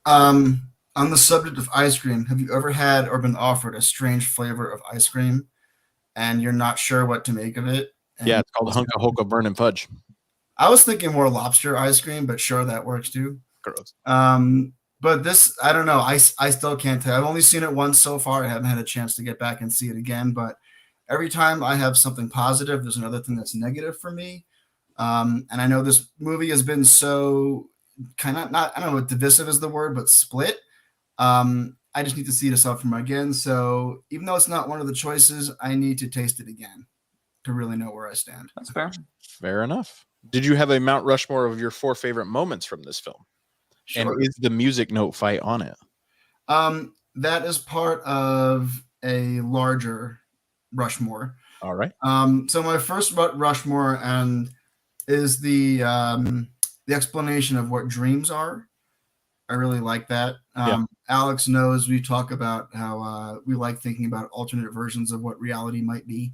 On the subject of ice cream, have you ever had or been offered a strange flavor of ice cream and you're not sure what to make of it? Yeah, it's called Hunka Hoka Burnin' Fudge. I was thinking more lobster ice cream, but sure, that works too. Gross. But this, I don't know. I still can't tell. I've only seen it once so far. I haven't had a chance to get back and see it again. But every time I have something positive, there's another thing that's negative for me. And I know this movie has been so kind of not, I don't know what divisive is the word, but split. I just need to see this out from again. So even though it's not one of the choices, I need to taste it again to really know where I stand. That's fair. Fair enough. Did you have a Mount Rushmore of your 4 favorite moments from this film? Sure. And is the music note fight on it? That is part of a larger Rushmore. All right. So my first Rushmore is the explanation of what dreams are. I really like that. Alex knows we talk about how we like thinking about alternate versions of what reality might be.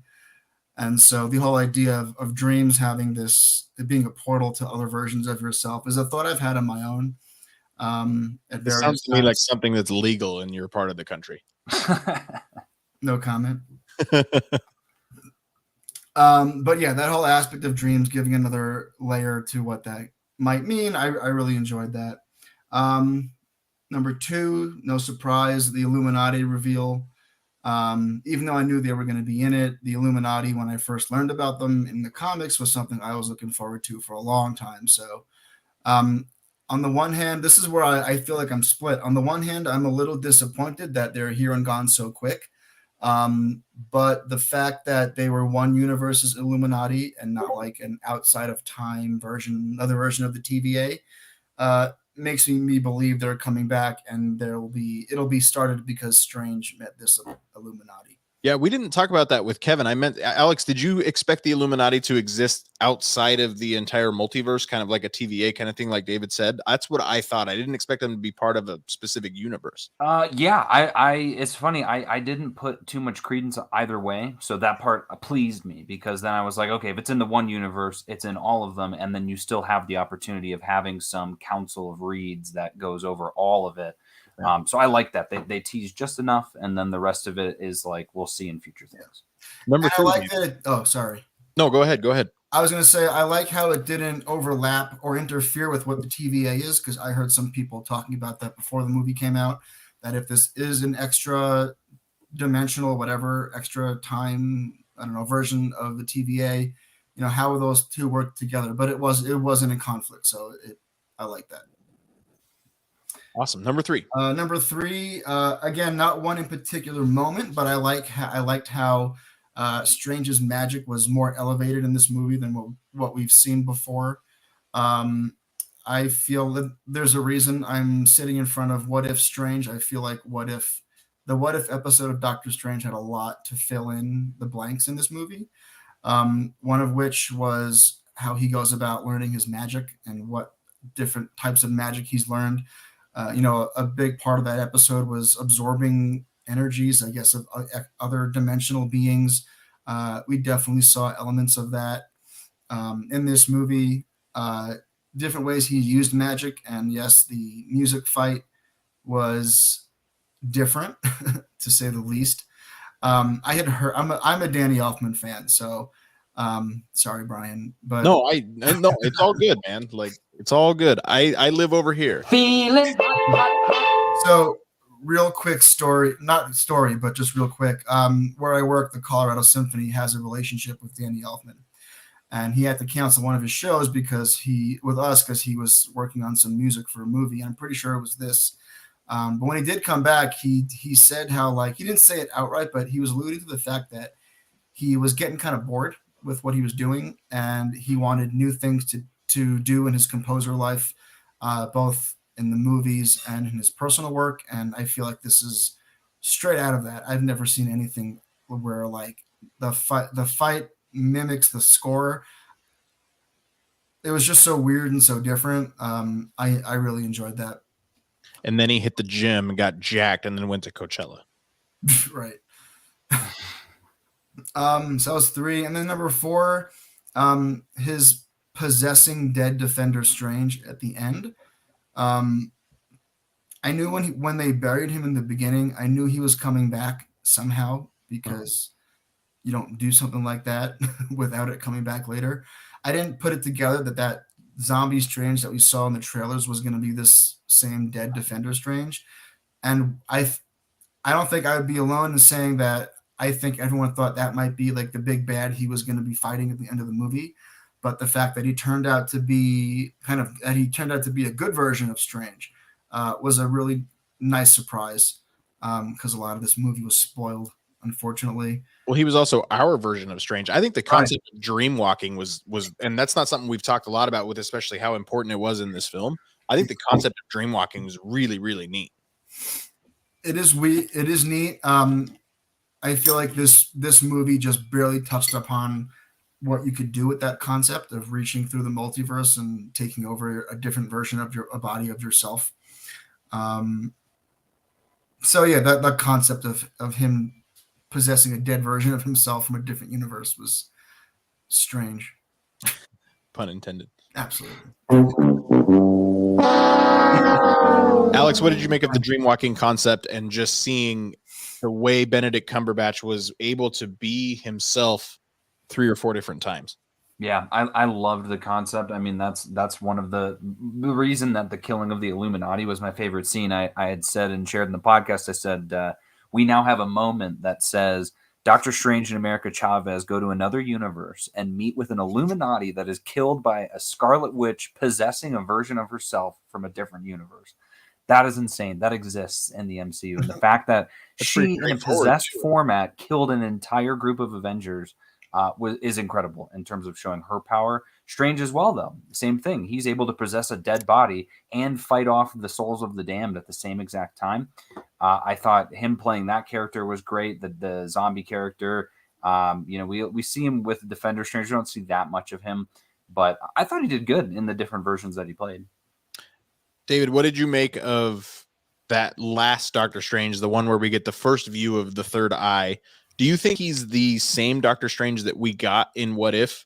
And so the whole idea of dreams having this, it being a portal to other versions of yourself, is a thought I've had on my own. It sounds to me like something that's legal in your part of the country. No comment. But yeah, that whole aspect of dreams, giving another layer to what that might mean, I really enjoyed that. Number 2, no surprise, the Illuminati reveal. Even though I knew they were going to be in it, the Illuminati, when I first learned about them in the comics, was something I was looking forward to for a long time. So on the one hand, this is where I feel like I'm split. On the one hand, I'm a little disappointed that they're here and gone so quick. But the fact that they were one universe's Illuminati and not like an outside of time version, another version of the TVA, makes me believe they're coming back, and it'll be started because Strange met this Illuminati. Yeah, we didn't talk about that with Kevin. I meant, Alex, did you expect the Illuminati to exist outside of the entire multiverse, kind of like a TVA kind of thing, like David said? That's what I thought. I didn't expect them to be part of a specific universe. Yeah, it's funny. I didn't put too much credence either way. So that part pleased me, because then I was like, okay, if it's in the one universe, it's in all of them. And then you still have the opportunity of having some council of reeds that goes over all of it. So I like that they tease just enough, and then the rest of it is like we'll see in future things. Number 3. I like that. Oh, sorry. No, go ahead. Go ahead. I was going to say I like how it didn't overlap or interfere with what the TVA is, because I heard some people talking about that before the movie came out. That if this is an extra dimensional, whatever extra time, I don't know, version of the TVA, how will those two work together? But it wasn't in conflict, so I like that. Awesome. Number 3. Number 3, again, not one in particular moment, but I liked how Strange's magic was more elevated in this movie than what we've seen before. I feel that there's a reason I'm sitting in front of What If Strange. I feel like What If the What If episode of Doctor Strange had a lot to fill in the blanks in this movie. One of which was how he goes about learning his magic and what different types of magic he's learned. A big part of that episode was absorbing energies, I guess, of other dimensional beings. We definitely saw elements of that in this movie. Different ways he used magic, and yes, the music fight was different, to say the least. I had heard. I'm a Danny Elfman fan, so sorry, Brian, but No, no, it's all good, man. Like, it's all good. I live over here. Feeling so real quick story, not story, but just real quick. Where I work, the Colorado Symphony has a relationship with Danny Elfman, and he had to cancel one of his shows because he was working on some music for a movie. And I'm pretty sure it was this. But when he did come back, he said how, like, he didn't say it outright, but he was alluding to the fact that he was getting kind of bored with what he was doing, and he wanted new things to do in his composer life, both in the movies and in his personal work. And I feel like this is straight out of that. I've never seen anything where, like, the fight mimics the score. It was just so weird and so different. I really enjoyed that. And then he hit the gym and got jacked and then went to Coachella. Right. So that was 3. And then number 4, his possessing dead Defender Strange at the end. I knew when they buried him in the beginning, I knew he was coming back somehow, because you don't do something like that without it coming back later. I didn't put it together that zombie Strange that we saw in the trailers was going to be this same dead Defender Strange. And I don't think I would be alone in saying that I think everyone thought that might be like the big bad he was going to be fighting at the end of the movie. But the fact that he turned out to be a good version of Strange was a really nice surprise, because a lot of this movie was spoiled, unfortunately. Well, he was also our version of Strange. I think the concept of dream walking was, and that's not something we've talked a lot about with, especially how important it was in this film. I think the concept of dream walking was really, really neat. It is neat. I feel like this movie just barely touched upon what you could do with that concept of reaching through the multiverse and taking over a different version of a body of yourself. So yeah, that concept of him possessing a dead version of himself from a different universe was strange. Pun intended. Absolutely. Alex, what did you make of the dream walking concept and just seeing the way Benedict Cumberbatch was able to be himself 3 or 4 different times? Yeah, I loved the concept. I mean, that's one of the reason that the killing of the Illuminati was my favorite scene. I had said and shared in the podcast, I said, we now have a moment that says Doctor Strange and America Chavez go to another universe and meet with an Illuminati that is killed by a Scarlet Witch possessing a version of herself from a different universe. That is insane. That exists in the MCU. And the fact that she, in a possessed format, killed an entire group of Avengers is incredible in terms of showing her power. Strange as well, though. Same thing. He's able to possess a dead body and fight off the souls of the damned at the same exact time. I thought him playing that character was great. The zombie character, we see him with Defender Strange. We don't see that much of him, but I thought he did good in the different versions that he played. David, what did you make of that last Doctor Strange, the one where we get the first view of the third eye? Do you think he's the same Doctor Strange that we got in What If?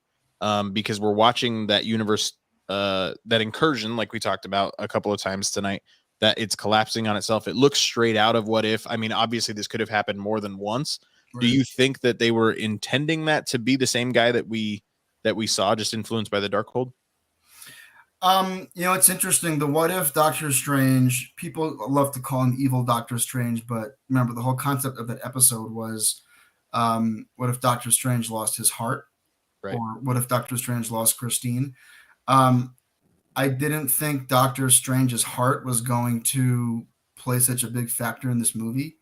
Because we're watching that universe, that incursion, like we talked about a couple of times tonight, that it's collapsing on itself. It looks straight out of What If. I mean, obviously this could have happened more than once. Right. Do you think that they were intending that to be the same guy that we saw, just influenced by the Darkhold? It's interesting. The What If Doctor Strange, people love to call him evil Doctor Strange, but remember the whole concept of that episode was, what if Doctor Strange lost his heart? Right. Or what if Doctor Strange lost Christine? I didn't think Doctor Strange's heart was going to play such a big factor in this movie.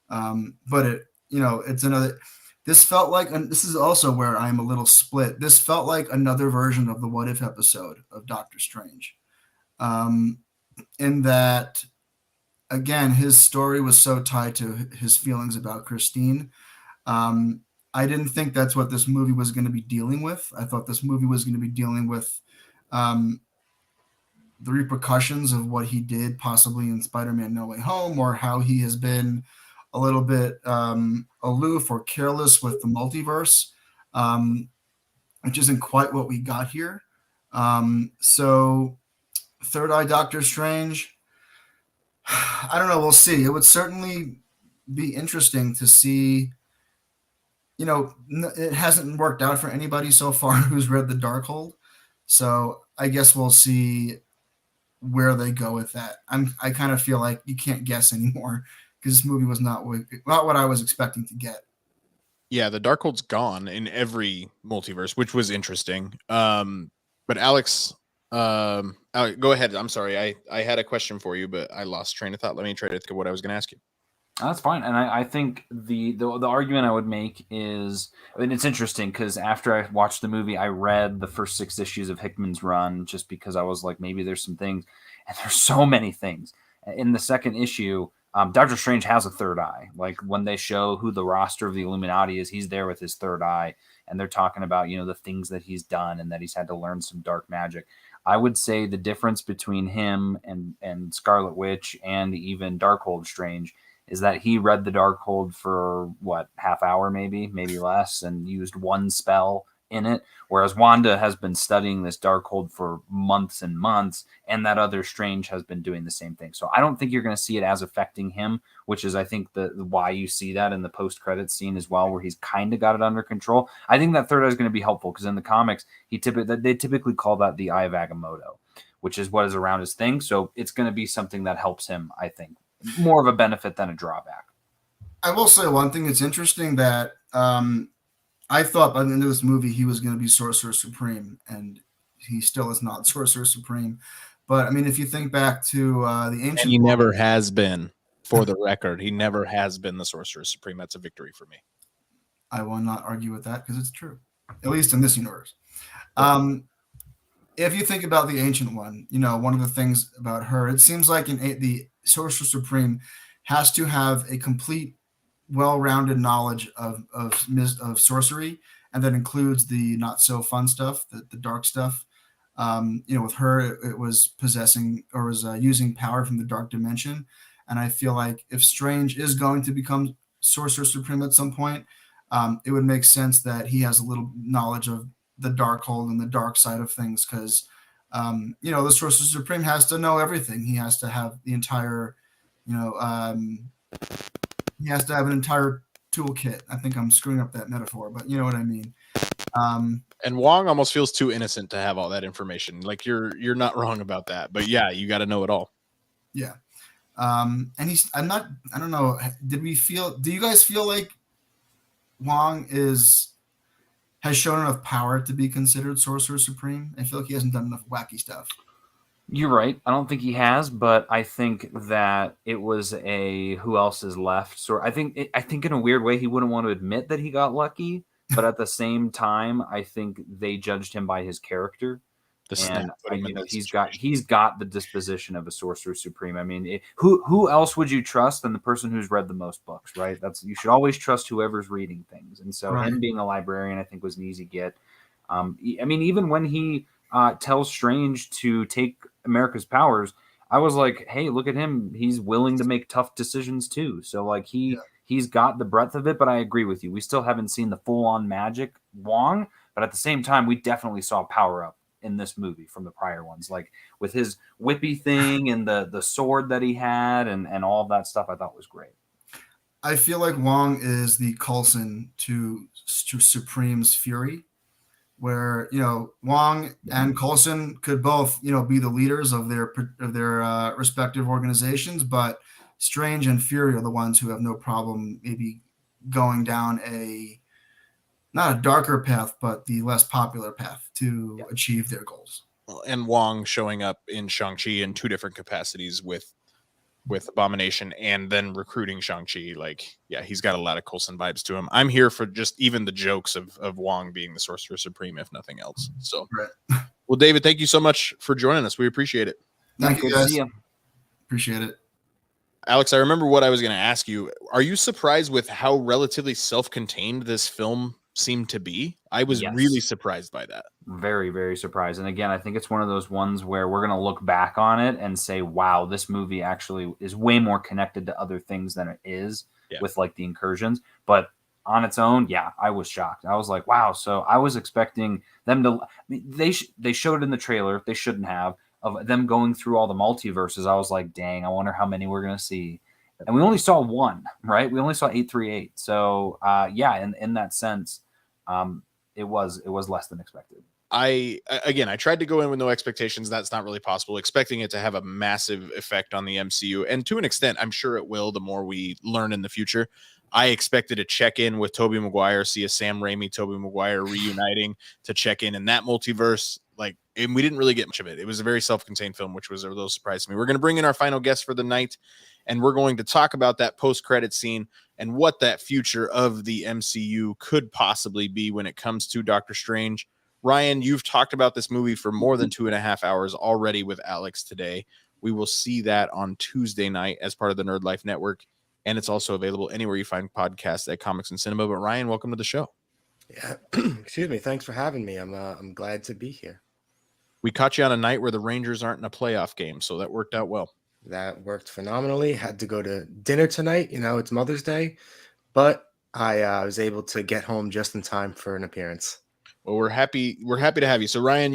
But it's another. This felt like, and this is also where I'm a little split. This felt like another version of the What If episode of Doctor Strange, in that again, his story was so tied to his feelings about Christine. I didn't think that's what this movie was going to be dealing with. I thought this movie was going to be dealing with the repercussions of what he did possibly in Spider-Man No Way Home, or how he has been a little bit aloof or careless with the multiverse, which isn't quite what we got here. So Third Eye Doctor Strange, I don't know. We'll see. It would certainly be interesting to see. You know, it hasn't worked out for anybody so far who's read the Darkhold. So I guess we'll see where they go with that. I kind of feel like you can't guess anymore because this movie was not what I was expecting to get. Yeah, the Darkhold's gone in every multiverse, which was interesting. But Alex, go ahead. I'm sorry. I had a question for you, but I lost train of thought. Let me try to think of what I was going to ask you. That's fine. And I think the argument I would make is, I mean, it's interesting because after I watched the movie, I read the first 6 issues of Hickman's run just because I was like, maybe there's some things, and there's so many things. In the second issue, Doctor Strange has a third eye. Like when they show who the roster of the Illuminati is, he's there with his third eye, and they're talking about, you know, the things that he's done and that he's had to learn some dark magic. I would say the difference between him and Scarlet Witch and even Darkhold Strange is that he read the Darkhold for half hour, maybe less, and used one spell in it. Whereas Wanda has been studying this Darkhold for months and months, and that other Strange has been doing the same thing. So I don't think you're going to see it as affecting him, which is, I think, the why you see that in the post-credits scene as well, where he's kind of got it under control. I think that third eye is going to be helpful because in the comics, they typically call that the Eye of Agamotto, which is what is around his thing. So it's going to be something that helps him, I think. More of a benefit than a drawback. I will say one thing that's interesting that I thought by the end of this movie he was going to be Sorcerer Supreme, and he still is not Sorcerer Supreme. But I mean, if you think back to the ancient, and he never has been. For the record, he never has been the Sorcerer Supreme. That's a victory for me. I will not argue with that because it's true, at least in this universe. If you think about the Ancient One, you know, one of the things about her, it seems like the Sorcerer Supreme has to have a complete, well-rounded knowledge of sorcery, and that includes the not so fun stuff, the dark stuff. You know, with her, it was possessing or was using power from the dark dimension, and I feel like if Strange is going to become Sorcerer Supreme at some point, it would make sense that he has a little knowledge of the Darkhold and the dark side of things, because you know, the Sorcerer Supreme has to know everything. He has to have the entire, you know, he has to have an entire toolkit. I think I'm screwing up that metaphor, but you know what I mean. And Wong almost feels too innocent to have all that information. Like you're not wrong about that, but yeah, you got to know it all. Yeah. And I don't know. Do you guys feel like Wong has shown enough power to be considered Sorcerer Supreme? I feel like he hasn't done enough wacky stuff. You're right. I don't think he has, but I think that it was a who else is left. So I think in a weird way he wouldn't want to admit that he got lucky, but at the same time, I think they judged him by his character. And you know, he's got the disposition of a Sorcerer Supreme. I mean, who else would you trust than the person who's read the most books, right? You should always trust whoever's reading things. And so him being a librarian, I think, was an easy get. I mean, even when he tells Strange to take America's powers, I was like, hey, look at him. He's willing to make tough decisions too. So like he's got the breadth of it, but I agree with you. We still haven't seen the full-on magic Wong, but at the same time, we definitely saw power up in this movie from the prior ones, like with his whippy thing and the sword that he had and all of that stuff. I thought was great. I feel like Wong is the Coulson to Supreme's Fury, where, you know, Wong and Coulson could both, you know, be the leaders of their respective organizations, but Strange and Fury are the ones who have no problem maybe going down not a darker path, but the less popular path to achieve their goals. And Wong showing up in Shang-Chi in 2 different capacities with Abomination and then recruiting Shang-Chi. Like, yeah, he's got a lot of Coulson vibes to him. I'm here for just even the jokes of Wong being the Sorcerer Supreme, if nothing else. So, well, David, thank you so much for joining us. We appreciate it. Thank you, guys. Appreciate it. Alex, I remember what I was going to ask you. Are you surprised with how relatively self-contained this film seemed to be? I was really Yes. surprised by that. Very, very surprised. And again, I think it's one of those ones where we're going to look back on it and say, wow, this movie actually is way more connected to other things than it is with like the incursions. But on its own, yeah, I was shocked. I was like, wow. So I was expecting them to, they showed it in the trailer. They shouldn't have, of them going through all the multiverses. I was like, dang, I wonder how many we're going to see. And we only saw one, right? We only saw 838. So yeah, in that sense, it was less than expected. I tried to go in with no expectations. That's not really possible. Expecting it to have a massive effect on the MCU, and to an extent, I'm sure it will. The more we learn in the future, I expected to check in with Tobey Maguire, see a Sam Raimi, Tobey Maguire reuniting to check in that multiverse. Like, and we didn't really get much of it. It was a very self-contained film, which was a little surprise to me. We're going to bring in our final guest for the night, and we're going to talk about that post-credit scene and what that future of the MCU could possibly be when it comes to Doctor Strange. Ryan, you've talked about this movie for more than 2.5 hours already with Alex today. We will see that on Tuesday night as part of the Nerd Life Network, and it's also available anywhere you find podcasts at Comics and Cinema. But Ryan, welcome to the show. Yeah, excuse me. Thanks for having me. I'm glad to be here. We caught you on a night where the Rangers aren't in a playoff game, so that worked out well. That worked phenomenally. Had to go to dinner tonight. You know, it's Mother's Day, but I was able to get home just in time for an appearance. Well, we're happy to have you. So Ryan,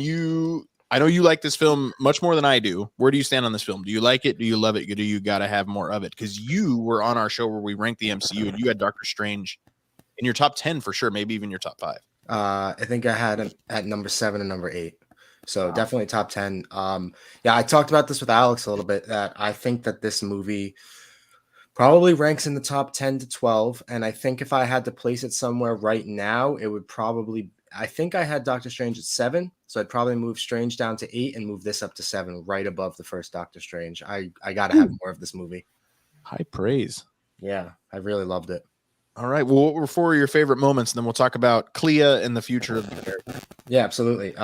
I know you like this film much more than I do. Where do you stand on this film? Do you like it? Do you love it? Do you got to have more of it? Because you were on our show where we ranked the MCU, and you had Doctor Strange in your top 10 for sure, maybe even your top 5. I think I had him at number 7 and number 8. So definitely top 10. Yeah, I talked about this with Alex a little bit, that I think that this movie probably ranks in the top 10 to 12. And I think if I had to place it somewhere right now, it would probably, I think I had Doctor Strange at 7. So I'd probably move Strange down to 8 and move this up to 7, right above the first Doctor Strange. I got to have more of this movie. High praise. Yeah, I really loved it. All right. Well, what were 4 of your favorite moments? And then we'll talk about Clea and the future of the character. Yeah, absolutely.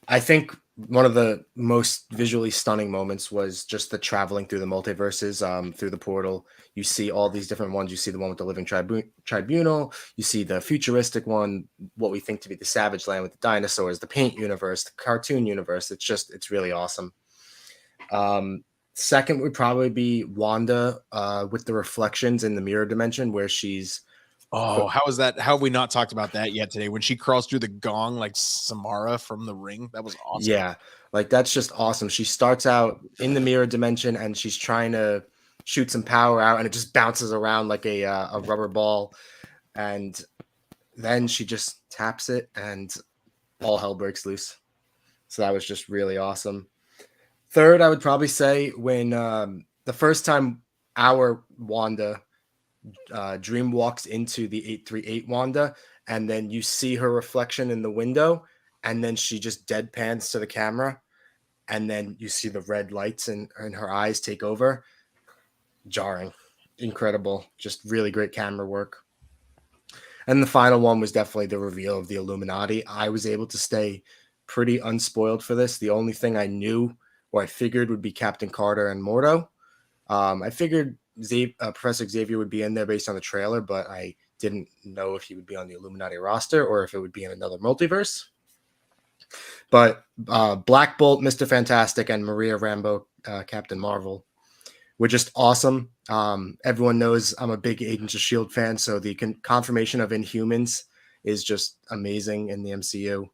I think one of the most visually stunning moments was just the traveling through the multiverses, through the portal. You see all these different ones. You see the one with the living tribunal. You see the futuristic one, what we think to be the Savage Land with the dinosaurs, the paint universe, the cartoon universe. It's really awesome. Second would probably be Wanda with the reflections in the mirror dimension where she's. Oh, how is that? How have we not talked about that yet today? When she crawls through the gong like Samara from The Ring, that was awesome. Yeah, like that's just awesome. She starts out in the mirror dimension and she's trying to shoot some power out, and it just bounces around like a rubber ball, and then she just taps it, and all hell breaks loose. So that was just really awesome. Third, I would probably say when the first time our Wanda. Dream walks into the 838 Wanda, and then you see her reflection in the window, and then she just deadpans to the camera, and then you see the red lights and her eyes take over. Jarring, incredible, just really great camera work. And the final one was definitely the reveal of the Illuminati. I was able to stay pretty unspoiled for this. The only thing I knew or I figured would be Captain Carter and Mordo. I figured Professor Xavier would be in there based on the trailer, but I didn't know if he would be on the Illuminati roster or if it would be in another multiverse. But Black Bolt, Mr. Fantastic, and Maria Rambeau, Captain Marvel, were just awesome. Everyone knows I'm a big Agents of S.H.I.E.L.D. fan, so the confirmation of Inhumans is just amazing in the MCU.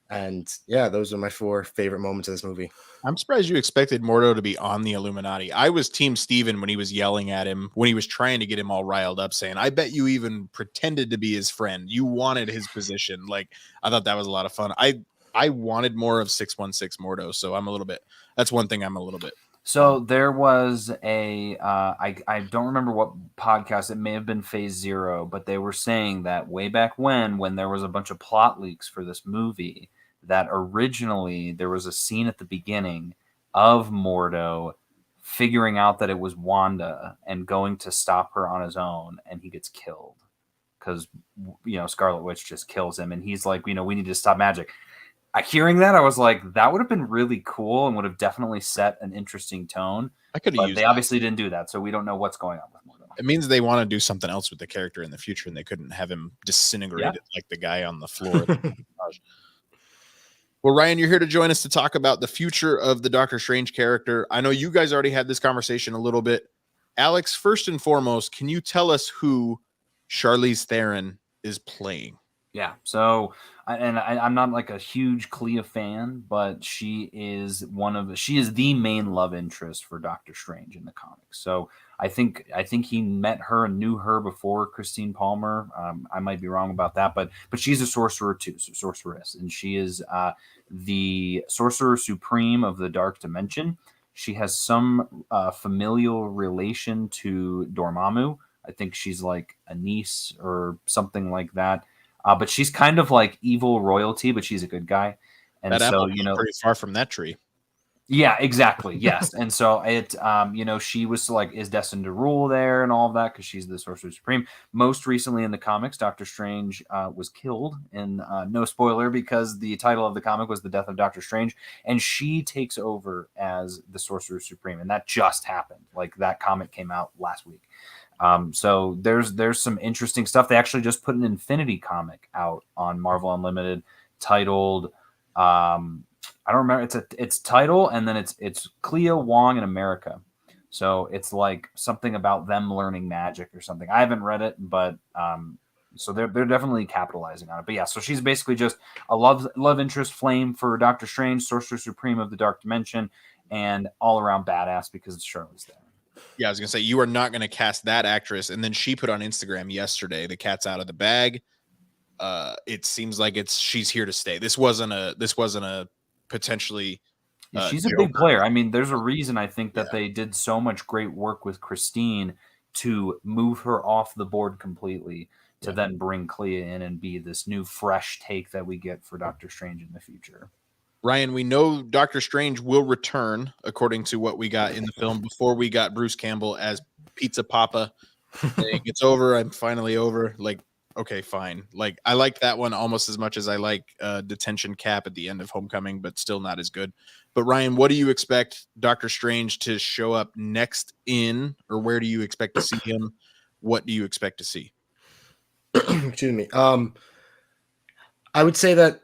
And yeah, those are my 4 favorite moments of this movie. I'm surprised you expected Mordo to be on the Illuminati. I was Team Steven when he was yelling at him, when he was trying to get him all riled up, saying, I bet you even pretended to be his friend. You wanted his position. Like, I thought that was a lot of fun. I wanted more of 616 Mordo, so that's one thing I'm a little bit. So there was I don't remember what podcast, it may have been Phase Zero, but they were saying that way back when there was a bunch of plot leaks for this movie, that originally there was a scene at the beginning of Mordo figuring out that it was Wanda and going to stop her on his own, and he gets killed because, Scarlet Witch just kills him, and he's like, we need to stop magic. hearing that, I was like, that would have been really cool and would have definitely set an interesting tone. I could have But used they that. obviously didn't do that, so we don't know what's going on with Mordo. It means they want to do something else with the character in the future, and they couldn't have him disintegrated like the guy on the floor. Well, Ryan, you're here to join us to talk about the future of the Doctor Strange character. I know you guys already had this conversation a little bit. Alex, first and foremost, can you tell us who Charlize Theron is playing? Yeah, so I'm not like a huge Clea fan, but she is the main love interest for Doctor Strange in the comics. So I think he met her and knew her before Christine Palmer. I might be wrong about that, but she's a sorceress, and she is the Sorcerer Supreme of the Dark Dimension. She has some familial relation to Dormammu. I think she's like a niece or something like that. But she's kind of like evil royalty, but she's a good guy. And that so, apple pretty far from that tree. Yeah, exactly. Yes. And so she was is destined to rule there and all of that because she's the Sorcerer Supreme. Most recently in the comics, Doctor Strange was killed, and no spoiler because the title of the comic was The Death of Doctor Strange, and she takes over as the Sorcerer Supreme, and that just happened. Like that comic came out last week. So there's some interesting stuff. They actually just put an Infinity comic out on Marvel Unlimited titled I don't remember. It's title, and then it's Clea, Wong, in America. So it's like something about them learning magic or something. I haven't read it, but so they're definitely capitalizing on it. But yeah, so she's basically just a love interest flame for Doctor Strange, Sorcerer Supreme of the Dark Dimension, and all around badass because it's Charlize Theron. Yeah, I was gonna say you are not gonna cast that actress, and then she put on Instagram yesterday, the cat's out of the bag. It seems like she's here to stay. This wasn't a potentially. She's a big player. I mean, there's a reason I think that they did so much great work with Christine to move her off the board completely to then bring Clea in and be this new fresh take that we get for Doctor Strange in the future. Ryan, we know Doctor Strange will return according to what we got in the film before we got Bruce Campbell as Pizza Papa. It's over. I'm finally over. Like, okay, fine. Like, I like that one almost as much as I like Detention Cap at the end of Homecoming, but still not as good. But Ryan, what do you expect Doctor Strange to show up next in, or where do you expect to see him? What do you expect to see? Excuse me. I would say that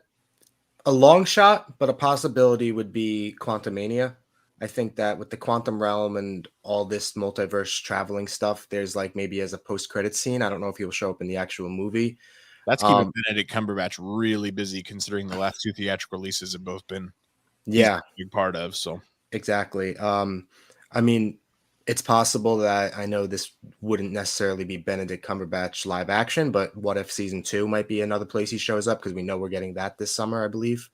a long shot, but a possibility would be Quantumania. I think that with the quantum realm and all this multiverse traveling stuff, there's like maybe as a post-credit scene. I don't know if he'll show up in the actual movie. That's keeping Benedict Cumberbatch really busy, considering the last two theatrical releases have both been a big part of. So exactly. I mean, it's possible that I know this wouldn't necessarily be Benedict Cumberbatch live action, but what if season 2 might be another place he shows up? Because we know we're getting that this summer, I believe.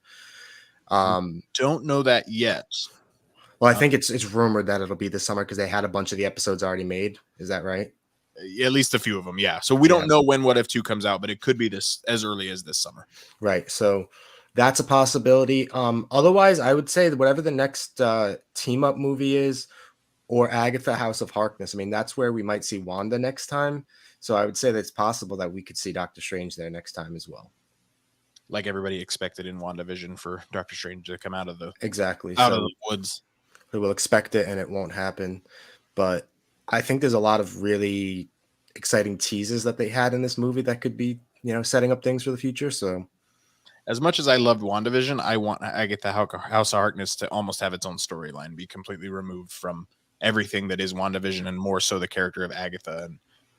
Don't know that yet. Well, I think it's rumored that it'll be this summer because they had a bunch of the episodes already made. Is that right? At least a few of them, yeah. So we don't know when What If 2 comes out, but it could be this as early as this summer. Right. So that's a possibility. Otherwise, I would say that whatever the next team up movie is, or Agatha House of Harkness, I mean, that's where we might see Wanda next time. So I would say that it's possible that we could see Doctor Strange there next time as well. Like everybody expected in WandaVision for Doctor Strange to come out of the of the woods. We will expect it and it won't happen. But I think there's a lot of really exciting teases that they had in this movie that could be, setting up things for the future. So as much as I loved WandaVision, I want Agatha House of Harkness to almost have its own storyline, be completely removed from everything that is WandaVision, and more so the character of Agatha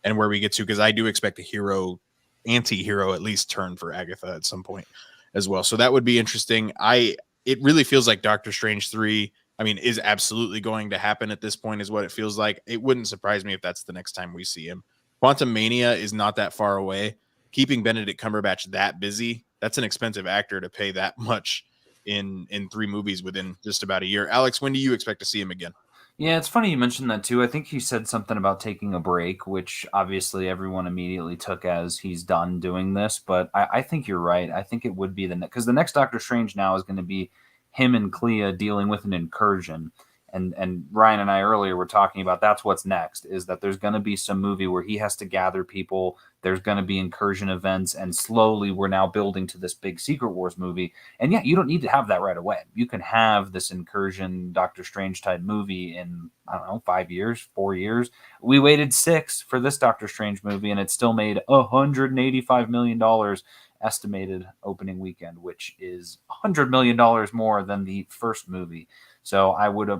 and where we get to, because I do expect a anti-hero at least turn for Agatha at some point as well. So that would be interesting. It really feels like Doctor Strange 3, is absolutely going to happen at this point, is what it feels like. It wouldn't surprise me if that's the next time we see him. Quantumania is not that far away. Keeping Benedict Cumberbatch that busy, that's an expensive actor to pay that much in 3 movies within just about a year. Alex, when do you expect to see him again? Yeah, it's funny you mentioned that too. I think he said something about taking a break, which obviously everyone immediately took as he's done doing this. But I think you're right. I think it would be because the next Doctor Strange now is going to be him and Clea dealing with an incursion. And Ryan and I earlier were talking about that's what's next, is that there's going to be some movie where he has to gather people. There's going to be incursion events, and slowly we're now building to this big Secret Wars movie. And yeah, you don't need to have that right away. You can have this incursion Doctor Strange type movie in, I don't know, 5 years, 4 years. We waited 6 for this Doctor Strange movie, and it still made $185 million estimated opening weekend, which is $100 million more than the first movie. So I would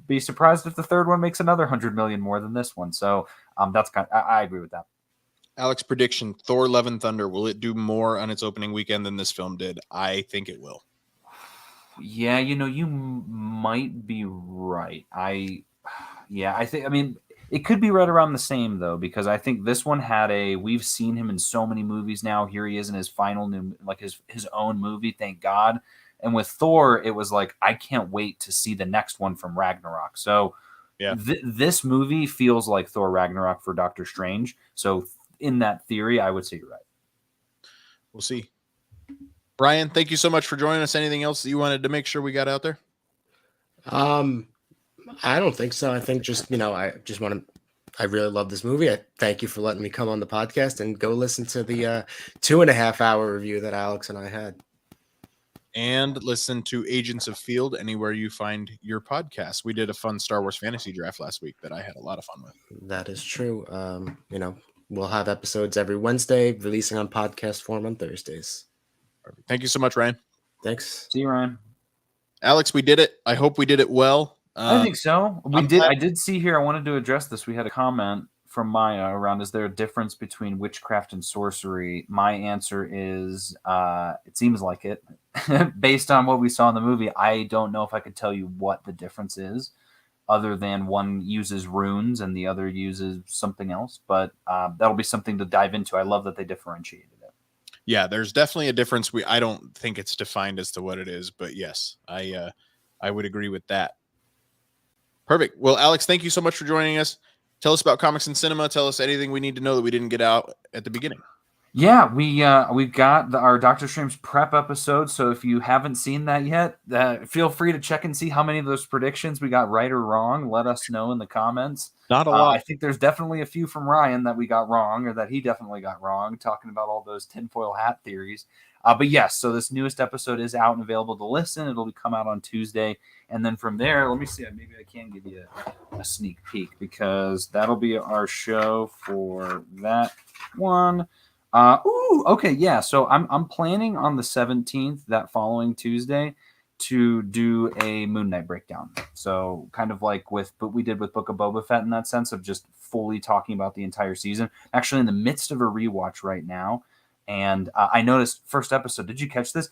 be surprised if the third one makes another 100 million more than this one. So that's I agree with that. Alex, prediction: Thor: Love and Thunder, will it do more on its opening weekend than this film did? I think it will. Yeah, you might be right. I mean, it could be right around the same though, because I think this one we've seen him in so many movies now. Here he is in his final his own movie, thank God. And with Thor, it was like, I can't wait to see the next one from Ragnarok. So yeah, this movie feels like Thor Ragnarok for Doctor Strange. So in that theory, I would say you're right. We'll see. Brian, thank you so much for joining us. Anything else that you wanted to make sure we got out there? I don't think so. I think I really love this movie. I thank you for letting me come on the podcast, and go listen to the 2.5 hour review that Alex and I had. And listen to Agents of Field anywhere you find your podcasts. We did a fun Star Wars fantasy draft last week that I had a lot of fun with. That is true. We'll have episodes every Wednesday, releasing on podcast form on Thursdays. Perfect. Thank you so much, Ryan. Thanks. See you, Ryan. Alex, we did it. I hope we did it well. I think so. I did see here. I wanted to address this. We had a comment from Maya around, is there a difference between witchcraft and sorcery? My answer is it seems like it. Based on what we saw in the movie, I don't know if I could tell you what the difference is, other than one uses runes and the other uses something else. But that'll be something to dive into. I love that they differentiated it. Yeah, there's definitely a difference. I don't think it's defined as to what it is, but yes, I would agree with that. Perfect. Well, Alex, thank you so much for joining us. Tell us about comics and cinema. Tell us anything we need to know that we didn't get out at the beginning. Yeah, we've got our Doctor Strange prep episode. So if you haven't seen that yet, feel free to check and see how many of those predictions we got right or wrong. Let us know in the comments. Not a lot. I think there's definitely a few from Ryan that we got wrong, or that he definitely got wrong, talking about all those tinfoil hat theories. But yes, so this newest episode is out and available to listen. It'll come out on Tuesday. And then from there, let me see. Maybe I can give you a sneak peek, because that'll be our show for that one. Okay, yeah. So I'm planning on the 17th, that following Tuesday, to do a Moon Knight breakdown. So kind of like what we did with Book of Boba Fett, in that sense of just fully talking about the entire season. I'm actually in the midst of a rewatch right now. And I noticed first episode, did you catch this?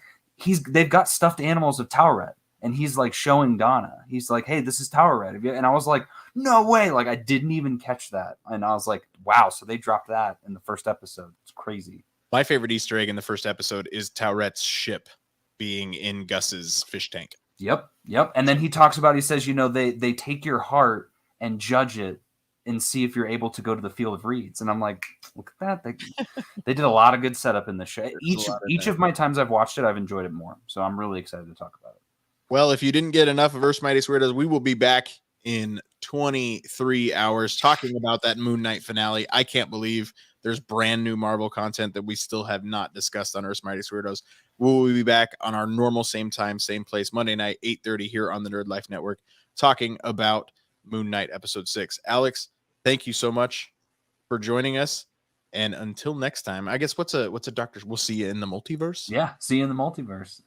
They've got stuffed animals of Tauret, and he's like showing Donna. He's like, hey, this is Tauret. And I was like, no way. Like, I didn't even catch that. And I was like, wow. So they dropped that in the first episode. It's crazy. My favorite Easter egg in the first episode is Tauret's ship being in Gus's fish tank. Yep. And then he talks about, he says, they take your heart and judge it and see if you're able to go to the Field of Reeds. And I'm like, look at that. They did a lot of good setup in the show. Each of my times I've watched it, I've enjoyed it more. So I'm really excited to talk about it. Well, if you didn't get enough of Earth's Mightiest Weirdos, we will be back in 23 hours talking about that Moon Knight finale. I can't believe there's brand new Marvel content that we still have not discussed on Earth's Mightiest Weirdos. We will be back on our normal same time, same place, Monday night, 8:30 here on the Nerd Life Network, talking about Moon Knight episode 6. Alex, thank you so much for joining us. And until next time, I guess what's a doctor? We'll see you in the multiverse. Yeah, see you in the multiverse.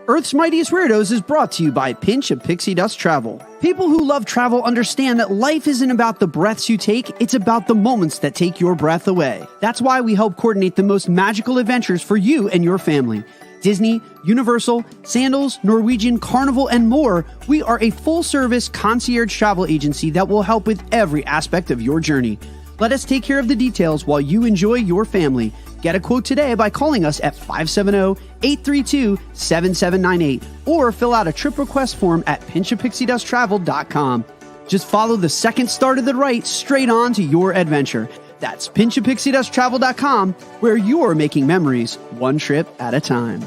Earth's Mightiest Weirdos is brought to you by Pinch of Pixie Dust Travel. People who love travel understand that life isn't about the breaths you take, it's about the moments that take your breath away. That's why we help coordinate the most magical adventures for you and your family. Disney, Universal, Sandals, Norwegian, Carnival, and more, we are a full-service concierge travel agency that will help with every aspect of your journey. Let us take care of the details while you enjoy your family. Get a quote today by calling us at 570-832-7798 or fill out a trip request form at pinchofpixiedusttravel.com. Just follow the second star to the right straight on to your adventure. That's pinchofpixiedusttravel.com, where you're making memories one trip at a time.